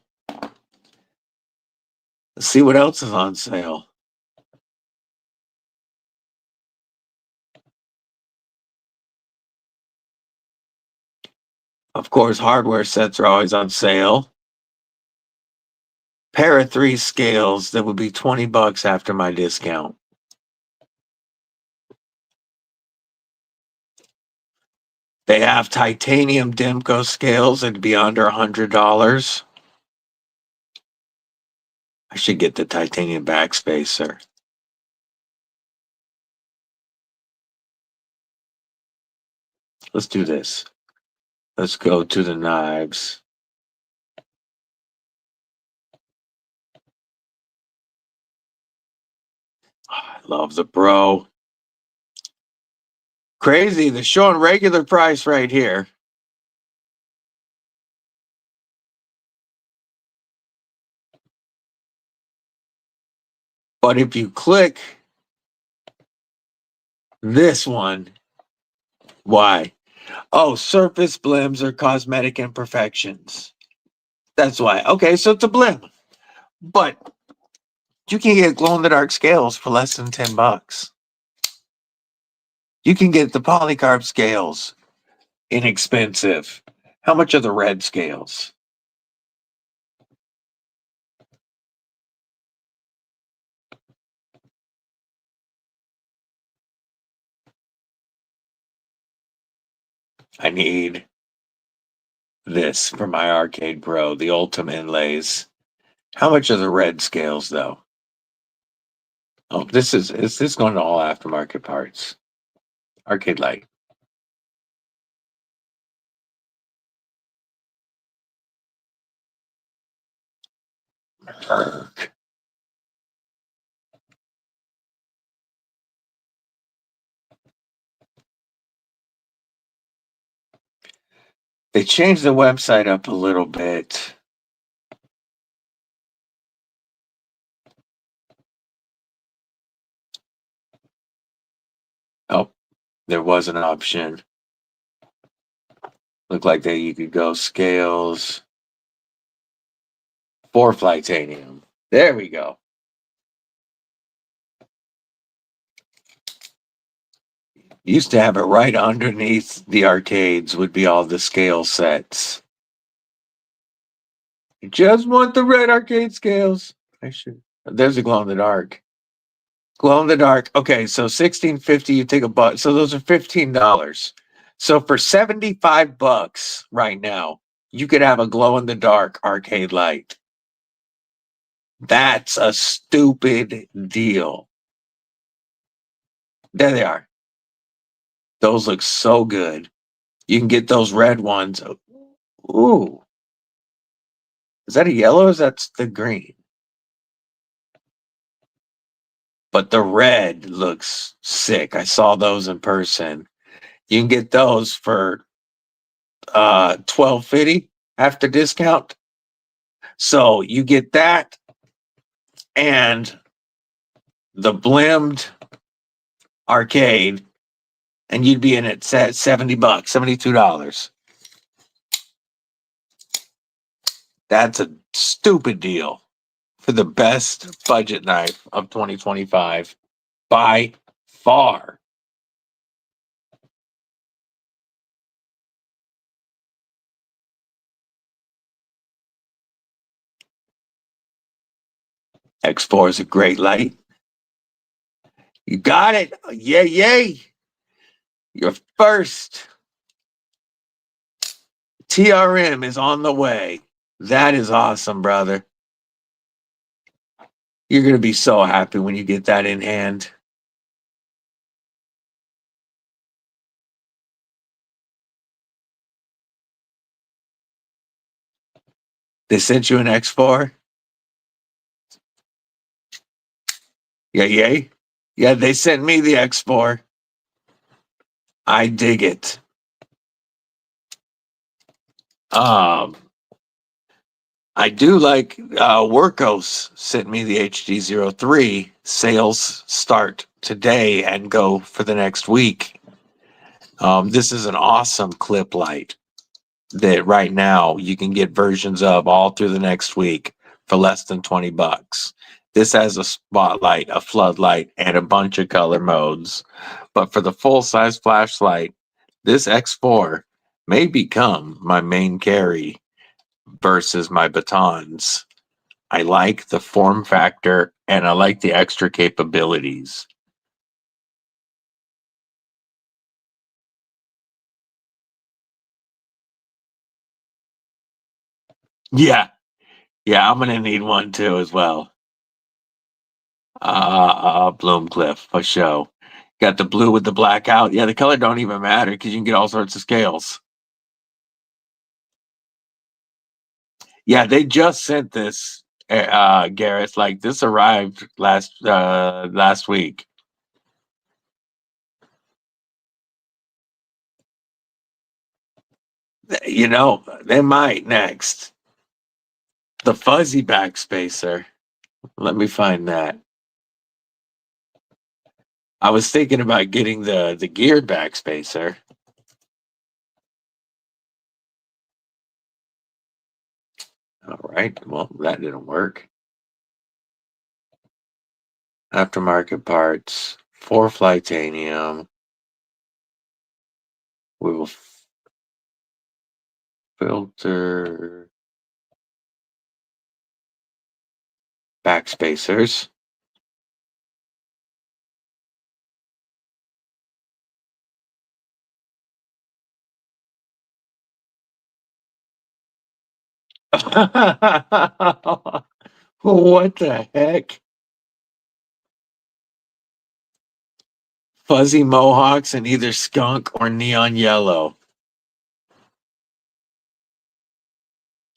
[SPEAKER 1] Let's see what else is on sale. Of course, hardware sets are always on sale. Pair of 3 scales that would be $20 after my discount. They have titanium Demco scales that'd be under $100. I should get the titanium backspacer. Let's do this. Let's go to the knives. I love the Bro. Crazy, they're showing regular price right here. But if you click this one, why? Oh, surface blims or cosmetic imperfections. That's why. Okay, so it's a blim. But you can get glow in the dark scales for less than $10. You can get the polycarb scales inexpensive. How much are the red scales? I need this for my Arcade Pro, the Ultimate inlays. How much are the red scales though? Oh, is this going to all aftermarket parts? Arcade Light. Arc. They changed the website up a little bit. Oh, there was an option. Looked like that you could go scales for Flightanium. There we go. Used to have it right underneath the arcades would be all the scale sets. I just want the red arcade scales. I should. There's a glow in the dark. Glow in the dark. Okay, so $16.50. You take a buck. So those are $15. So for $75 right now, you could have a glow in the dark arcade light. That's a stupid deal. There they are. Those look so good. You can get those red ones. Ooh. Is that a yellow or is that the green? But the red looks sick. I saw those in person. You can get those for $12.50 after discount. So you get that and the blimmed arcade, and you'd be in it at $70, $72. That's a stupid deal for the best budget knife of 2025 by far. X4 is a great light. You got it. Yay, yay. Your first TRM is on the way. That is awesome, brother. You're going to be so happy when you get that in hand. They sent you an X4? Yeah, yay. Yeah, they sent me the X4. I dig it. I do like Workos sent me the HD03. Sales start today and go for the next week. This is an awesome clip light that right now you can get versions of all through the next week for less than $20. This has a spotlight, a floodlight, and a bunch of color modes. But for the full-size flashlight, this X4 may become my main carry versus my batons. I like the form factor and I like the extra capabilities. Yeah, yeah, I'm gonna need one too as well. Bloomcliff for show. Got the blue with the black out. Yeah, the color don't even matter because you can get all sorts of scales. Yeah, they just sent this, Gareth. Like this arrived last week. You know, they might next. The fuzzy backspacer. Let me find that. I was thinking about getting the geared backspacer. All right. Well, that didn't work. Aftermarket parts, 4 Flightanium. We will filter backspacers. What the heck? Fuzzy mohawks in either skunk or neon yellow.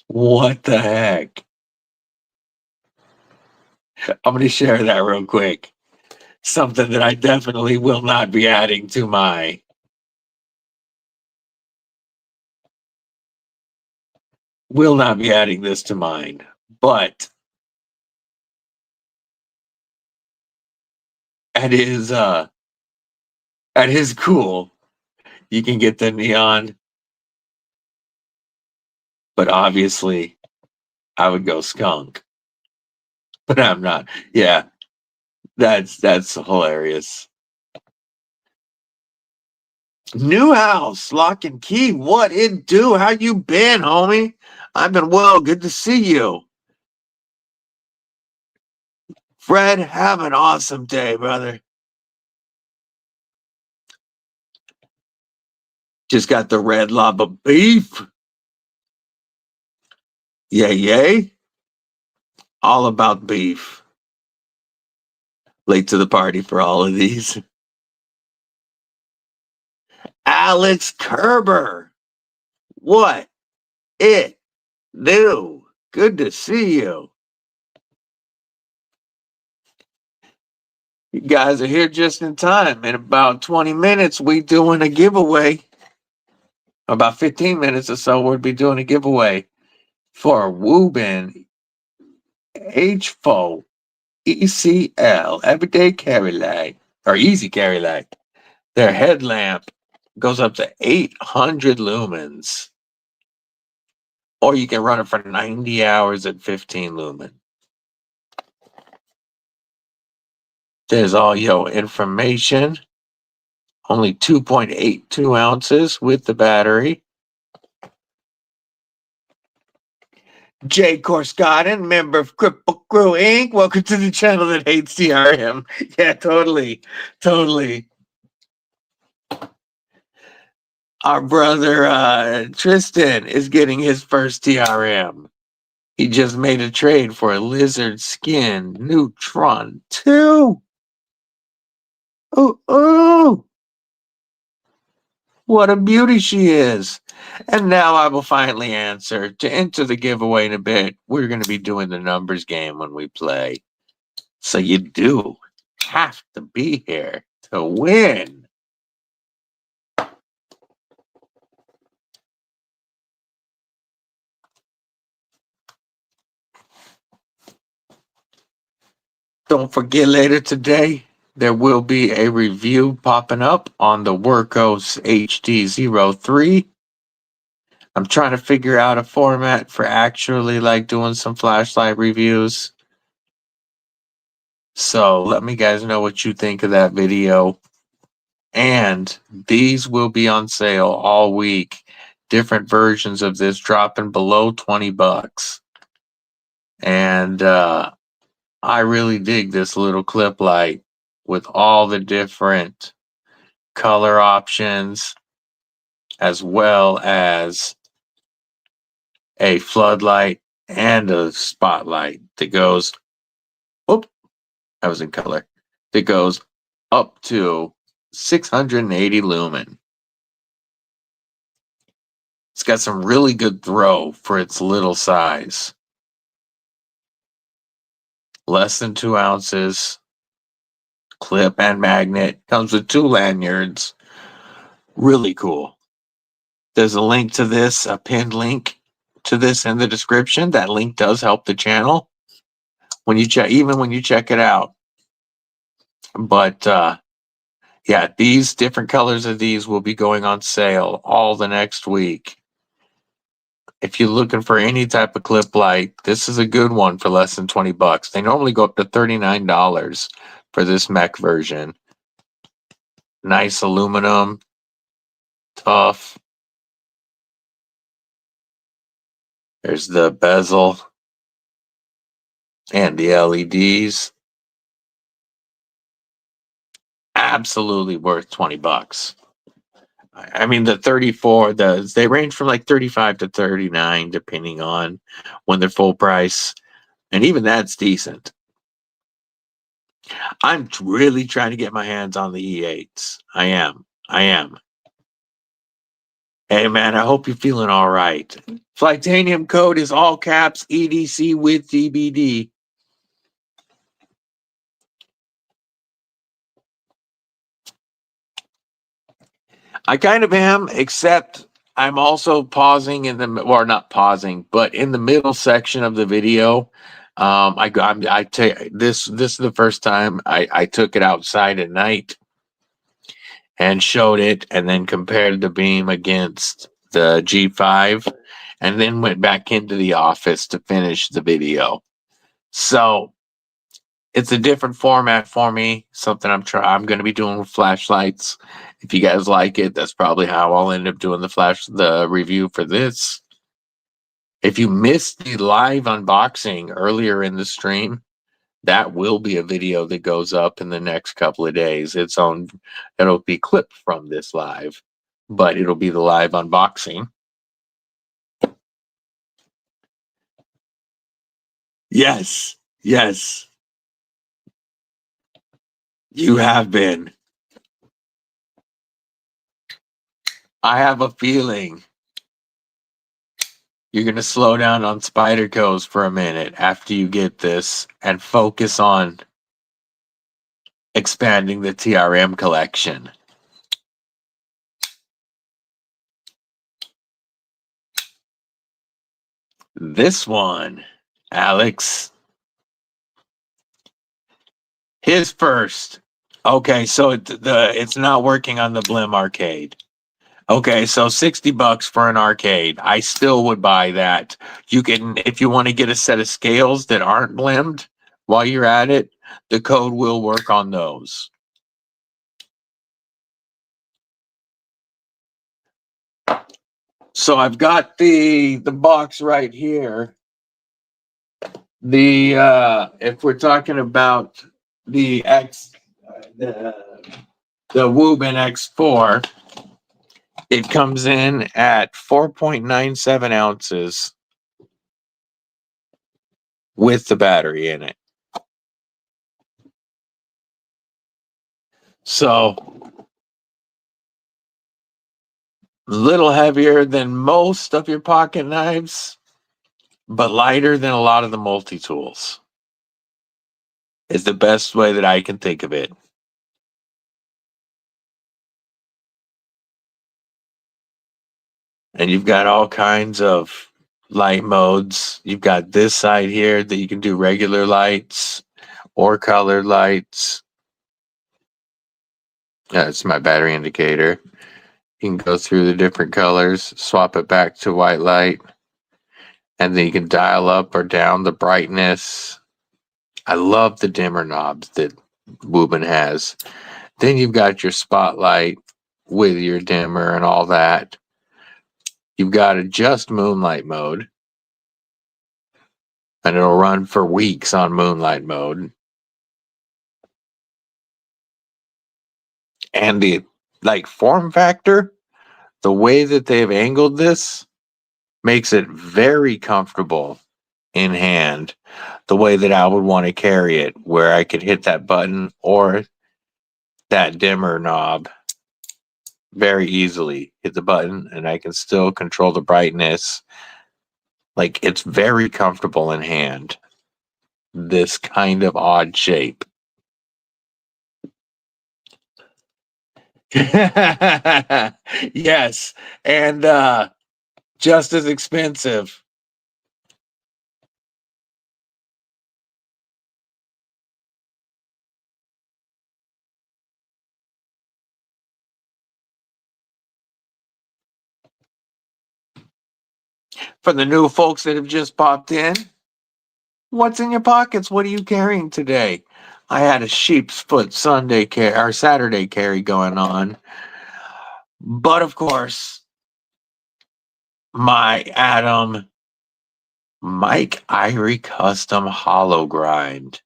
[SPEAKER 1] What the heck? I'm going to share that real quick. Something that I definitely will not be adding to my. Will not be adding this to mine, but it is that is cool. You can get the neon, but obviously I would go skunk. But I'm not. Yeah, that's hilarious. New house, lock and key. What it do? How you been, homie? I've been well. Good to see you. Fred, have an awesome day, brother. Just got the red lava beef. Yay, yay. All about beef. Late to the party for all of these. Alex Kerber. What it do? Good to see you. You guys are here just in time. In about 20 minutes, we doing a giveaway. About 15 minutes or so, we'll be doing a giveaway for Wuben H4 ECL Everyday Carry Light or Easy Carry Light. Their headlamp goes up to 800 lumens, or you can run it for 90 hours at 15 lumen. There's all your information. Only 2.82 ounces with the battery. Jay Korsgotten, member of Kripple Krew Inc. Welcome to the channel that hates TRM. Yeah, totally. Totally. Our brother Tristan is getting his first TRM. He just made a trade for a lizard skin Neutron 2. Ooh. What a beauty she is. And now I will finally answer. To enter the giveaway in a bit, we're going to be doing the numbers game when we play. So you do have to be here to win. Don't forget, later today, there will be a review popping up on the Workos HD03. I'm trying to figure out a format for actually like doing some flashlight reviews. So let me guys know what you think of that video. And these will be on sale all week. Different versions of this dropping below 20 bucks. And I really dig this little clip light with all the different color options, as well as a floodlight and a spotlight that goes, whoop, I was in color, that goes up to 680 lumen. It's got some really good throw for its little size. Less than 2 ounces. Clip and magnet. Comes with 2 lanyards. Really cool. There's a link to this, a pinned link to this in the description. That link does help the channel when you check, even when you check it out. But yeah, these different colors of these will be going on sale all the next week. If you're looking for any type of clip light, this is a good one for less than 20 bucks. They normally go up to $39 for this mech version. Nice aluminum, tough. There's the bezel and the LEDs. Absolutely worth 20 bucks. I mean, the 34, they range from like 35 to 39, depending on when they're full price. And even that's decent. I'm really trying to get my hands on the E8s. I am. Hey, man, I hope you're feeling all right. Flightanium code is all caps EDC with DBD. I kind of am, except I'm also pausing in the, or not pausing, but in the middle section of the video. I take this is the first time I took it outside at night and showed it, and then compared the beam against the G5, and then went back into the office to finish the video. So it's a different format for me. Something I'm going to be doing with flashlights. If you guys like it, that's probably how I'll end up doing the review for this. If you missed the live unboxing earlier in the stream, that will be a video that goes up in the next couple of days. It'll be clipped from this live, but it'll be the live unboxing. Yes. You have been. I have a feeling you're going to slow down on Spyderco's for a minute after you get this and focus on expanding the TRM collection. This one, Alex. His first. Okay, so it's not working on the Blim arcade. Okay, so 60 bucks for an arcade. I still would buy that. You can, if you want to get a set of scales that aren't blimmed while you're at it, the code will work on those. So I've got the box right here. If we're talking about the Wuben X4, it comes in at 4.97 ounces with the battery in it. So a little heavier than most of your pocket knives, but lighter than a lot of the multi-tools. is the best way that I can think of it. And you've got all kinds of light modes. You've got this side here that you can do regular lights or colored lights. That's my battery indicator. You can go through the different colors, swap it back to white light, and then you can dial up or down the brightness. I love the dimmer knobs that Wuben has. Then you've got your spotlight with your dimmer and all that. You've got adjust moonlight mode, and it'll run for weeks on moonlight mode. And the form factor, the way that they've angled this makes it very comfortable in hand, the way that I would want to carry it, where I could hit that button or that dimmer knob very easily. Hit the button and I can still control the brightness. Like, it's very comfortable in hand. This kind of odd shape. Yes, and just as expensive. For the new folks that have just popped in, what's in your pockets? What are you carrying today? I had a sheep's foot Sunday carry or Saturday carry going on. But of course, my Adam Mike Irie custom hollow grind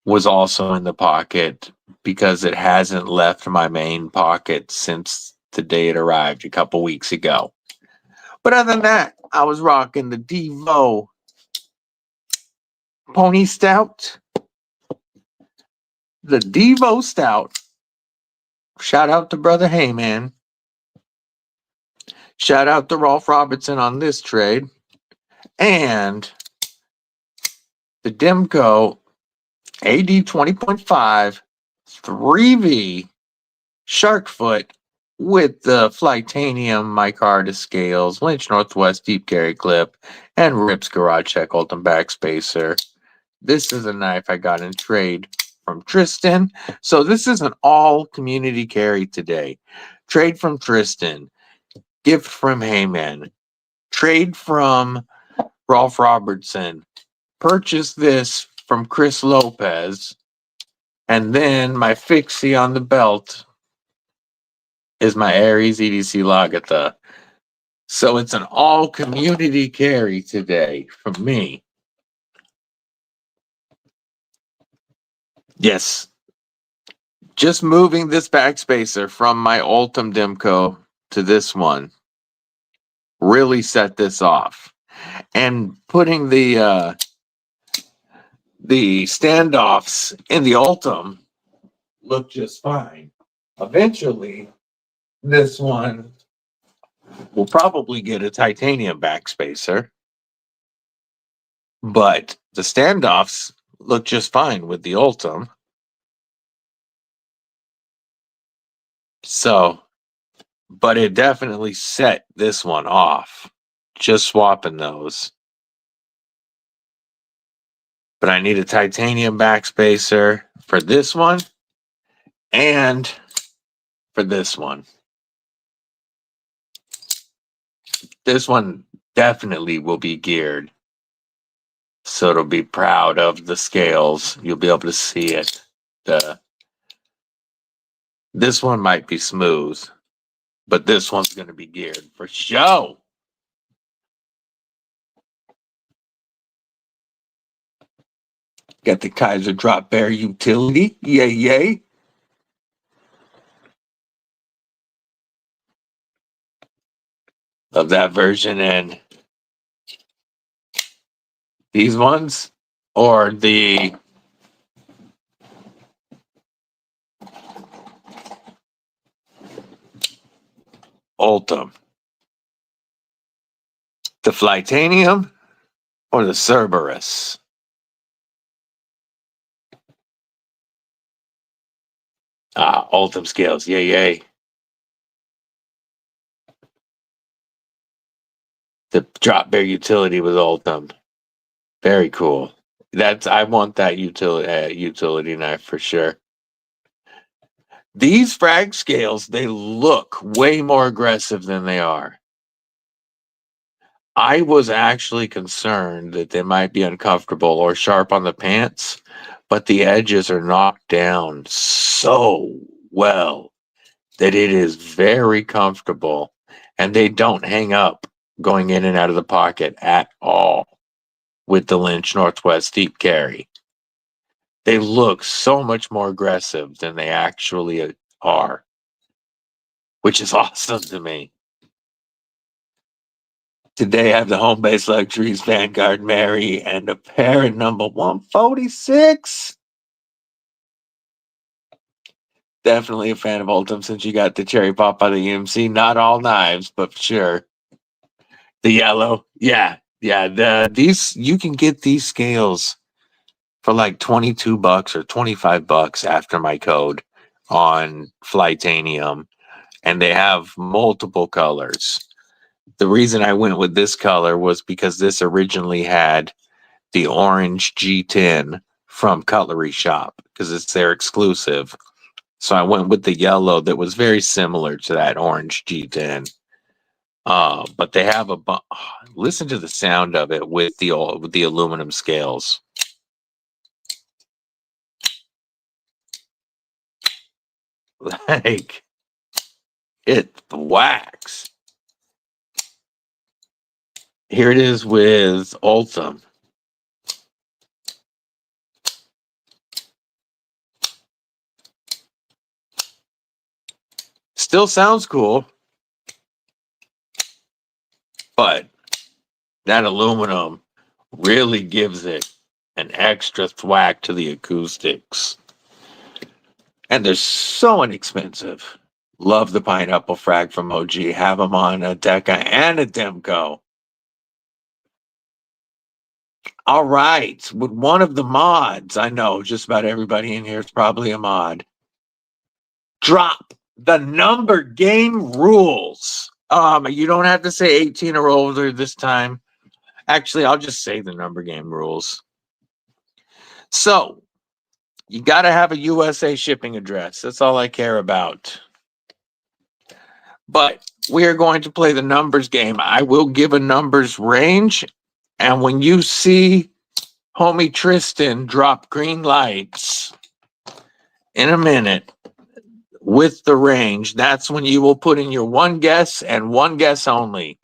[SPEAKER 1] was also in the pocket because it hasn't left my main pocket since the day it arrived a couple weeks ago. But other than that, I was rocking the Devo Pony Stout. The Devo Stout. Shout out to Brother Heyman. Shout out to Rolf Robertson on this trade. And the Demco AD 20.5 3V Sharkfoot with the Flightanium micarta scales, Lynch Northwest deep carry clip, and Rips Garage Check Ultim Backspacer. This is a knife I got in trade from Tristan. So this is an all community carry today. Trade from Tristan. Gift from Heyman. Trade from Rolf Robertson. Purchase this from Chris Lopez. And then my fixie on the belt is my Aries EDC Lagatha. So it's an all community carry today from me. Yes. Just moving this backspacer from my Ultim Demco to this one really set this off. And putting the standoffs in the Ultim looked just fine. Eventually, this one will probably get a titanium backspacer, but the standoffs look just fine with the Ultim. So, but it definitely set this one off. Just swapping those. But I need a titanium backspacer for this one and for this one. This one definitely will be geared. So it'll be proud of the scales. You'll be able to see it. This one might be smooth, but this one's going to be geared for show. Got the Kaiser Drop Bear utility. Yay, yay. Of that version and these ones, or the Ultim, the Flightanium, or the Cerberus. Ultim scales. Yay, yay. The drop bear utility was Ultim. Very cool. I want that utility knife for sure. These frag scales, they look way more aggressive than they are. I was actually concerned that they might be uncomfortable or sharp on the pants, but the edges are knocked down so well that it is very comfortable, and they don't hang up going in and out of the pocket at all with the Lynch Northwest Deep Carry. They look so much more aggressive than they actually are, which is awesome to me. Today I have the Home Base Luxuries Vanguard Mary and a pair at number 146. Definitely a fan of Ultim since you got the cherry pop by the UMC. Not all knives, but for sure. The yellow. Yeah. These you can get these scales for like $22 or $25 after my code on Flightanium, and they have multiple colors. The reason I went with this color was because this originally had the orange G10 from Cutlery Shop because it's their exclusive. So I went with the yellow that was very similar to that orange G10. But they have listen to the sound of it with the aluminum scales. Like it whacks. Here it is with Ultim. Still sounds cool, but that aluminum really gives it an extra thwack to the acoustics. And they're so inexpensive. Love the pineapple frag from OG. Have them on a Deca and a Demco. All right. With one of the mods, I know just about everybody in here is probably a mod. Drop the number game rules. You don't have to say 18 or older this time. Actually, I'll just say the number game rules. So, you got to have a USA shipping address. That's all I care about. But we are going to play the numbers game. I will give a numbers range. And when you see homie Tristan drop green lights in a minute with the range, that's when you will put in your one guess and one guess only.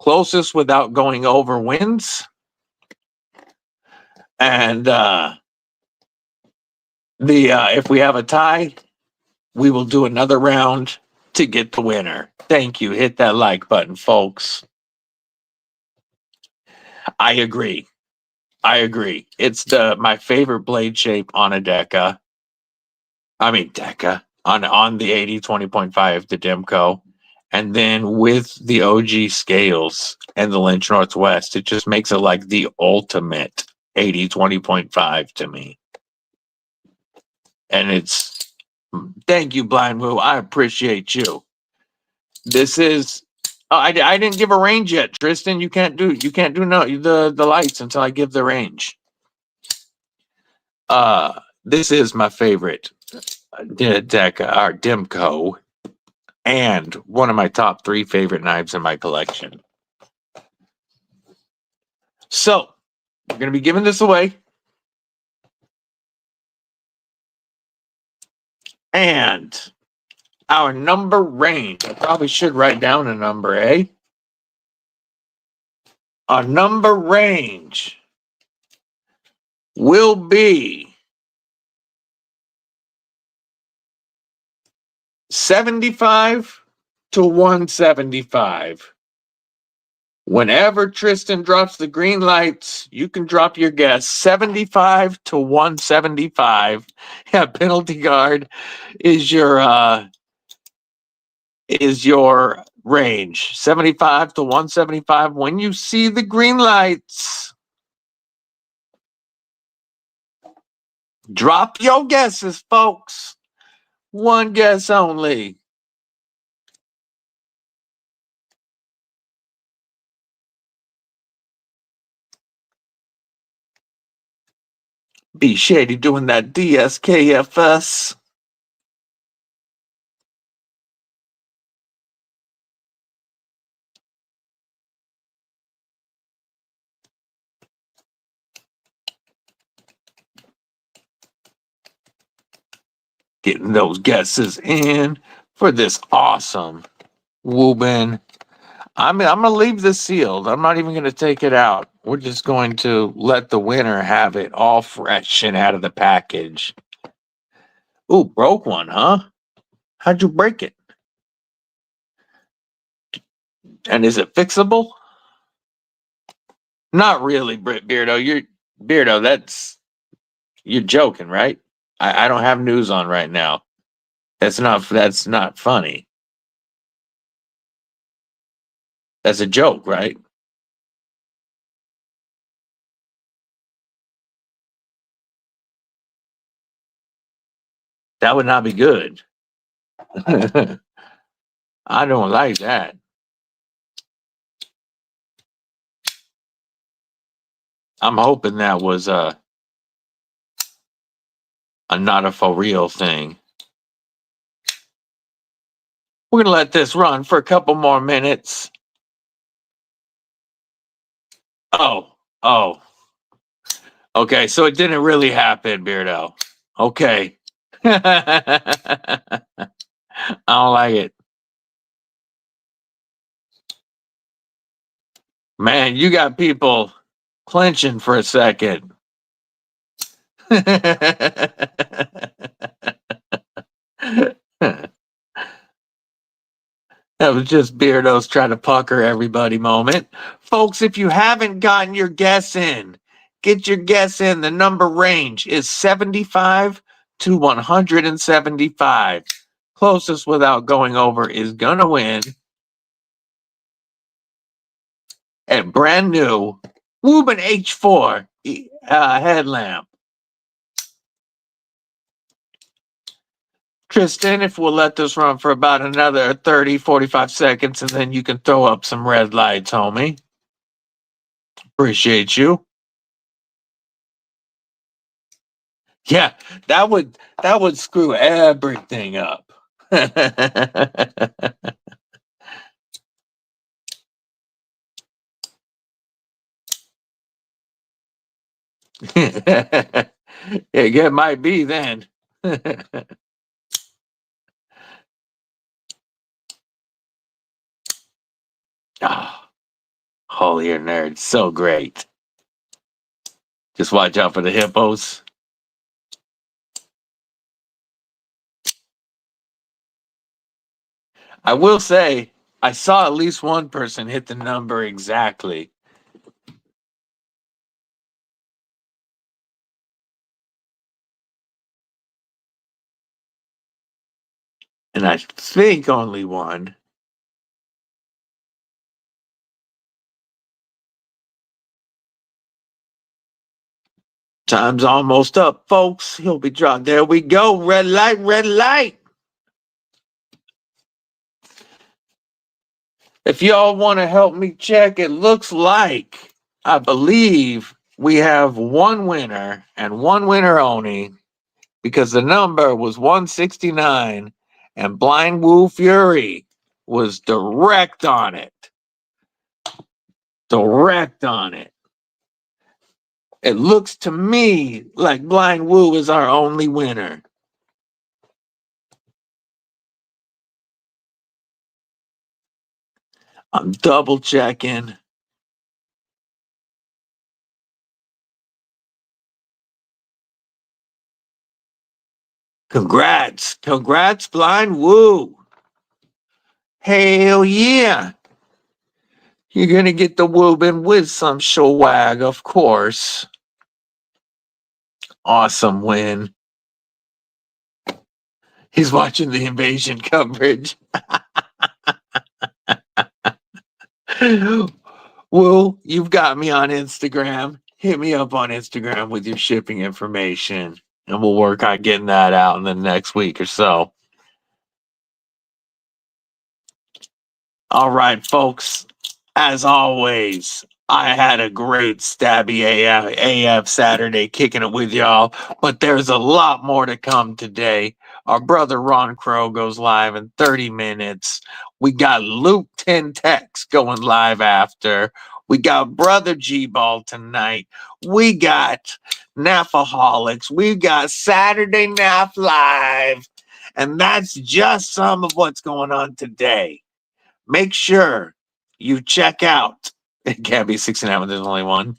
[SPEAKER 1] Closest without going over wins. And if we have a tie, we will do another round to get the winner. Thank you. Hit that like button, folks. I agree. It's my favorite blade shape on a Deca. I mean Deca on the 80 20.5, the Demco. And then with the OG scales and the Lynch Northwest, it just makes it like the ultimate 80 20.5 to me. And it's thank you, Blind Woo. I appreciate you. This is I didn't give a range yet, Tristan. You can't do the lights until I give the range. This is my favorite Deca or Demco, and one of my top 3 favorite knives in my collection. So we're gonna be giving this away. And our number range, I probably should write down a number, eh? Our number range will be 75 to 175. Whenever Tristan drops the green lights, you can drop your guess. 75 to 175. Yeah, penalty guard is your range. 75 to 175 when you see the green lights. Drop your guesses, folks. One guess only. B Shady doing that DSKFS. Getting those guesses in for this awesome Wuben. I'm going to leave this sealed. I'm not even going to take it out. We're just going to let the winner have it all fresh and out of the package. Ooh, broke one, huh? How'd you break it? And is it fixable? Not really, Beardo. You're joking, right? I don't have news on right now. That's not funny. That's a joke, right? That would not be good. I don't like that. I'm hoping that was a not a for real thing. We're gonna let this run for a couple more minutes. Oh. Okay, so it didn't really happen, Beardo. Okay. I don't like it. Man, you got people clenching for a second. That was just Beardo's trying to pucker everybody moment. Folks, if you haven't gotten your guess in, get your guess in. The number range is 75 to 175. Closest without going over is gonna win a brand new Wuben H4 headlamp. Tristan, if we'll let this run for about another 30, 45 seconds, and then you can throw up some red lights, homie. Appreciate you. Yeah, that would screw everything up. It might be then. Oh, holier nerds, so great. Just watch out for the hippos. I will say, I saw at least one person hit the number exactly. And I think only one. Time's almost up, folks. He'll be dropped. There we go. Red light, red light. If y'all want to help me check, it looks like, I believe, we have one winner and one winner only, because the number was 169 and Blind Woo Fury was direct on it. Direct on it. It looks to me like Blind Woo is our only winner. I'm double checking. Congrats. Congrats, Blind Woo. Hell yeah. You're going to get the Wuben with some swag, of course. Awesome win. He's watching the invasion coverage. Well, you've got me on Instagram. Hit me up on Instagram with your shipping information, and we'll work on getting that out in the next week or so. All right, folks. As always, I had a great Stabby AF Saturday kicking it with y'all, but there's a lot more to come today. Our brother Ron Crow goes live in 30 minutes. We got Luke 10 Tex going live after. We got Brother G-Ball tonight. We got Nafaholics. We got Saturday Naf Live. And that's just some of what's going on today. Make sure you check out. It can't be 69 when there's only one.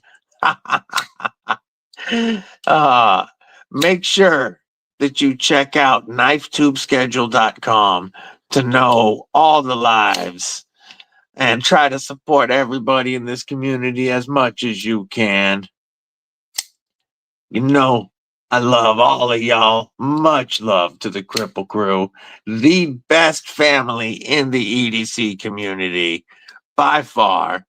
[SPEAKER 1] uh, Make sure that you check out knifetubeschedule.com to know all the lives and try to support everybody in this community as much as you can. You know, I love all of y'all. Much love to the Kripple Krew, the best family in the EDC community by far.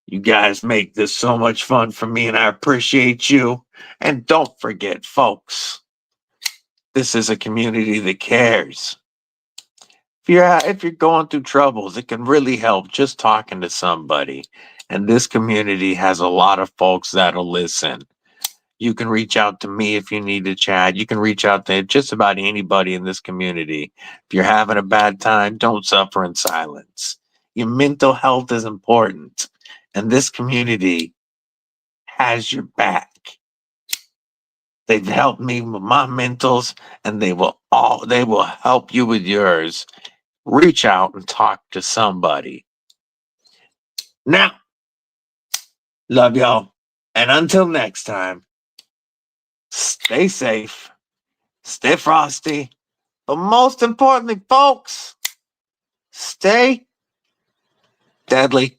[SPEAKER 1] You guys make this so much fun for me, and I appreciate you. And don't forget, folks, this is a community that cares. If you're going through troubles, it can really help just talking to somebody. And this community has a lot of folks that'll listen. You can reach out to me if you need to chat. You can reach out to just about anybody in this community. If you're having a bad time, don't suffer in silence. Your mental health is important, and this community has your back. They've helped me with my mentals, and they will help you with yours. Reach out and talk to somebody. Now, love y'all. And until next time, stay safe, stay frosty, but most importantly, folks, stay deadly.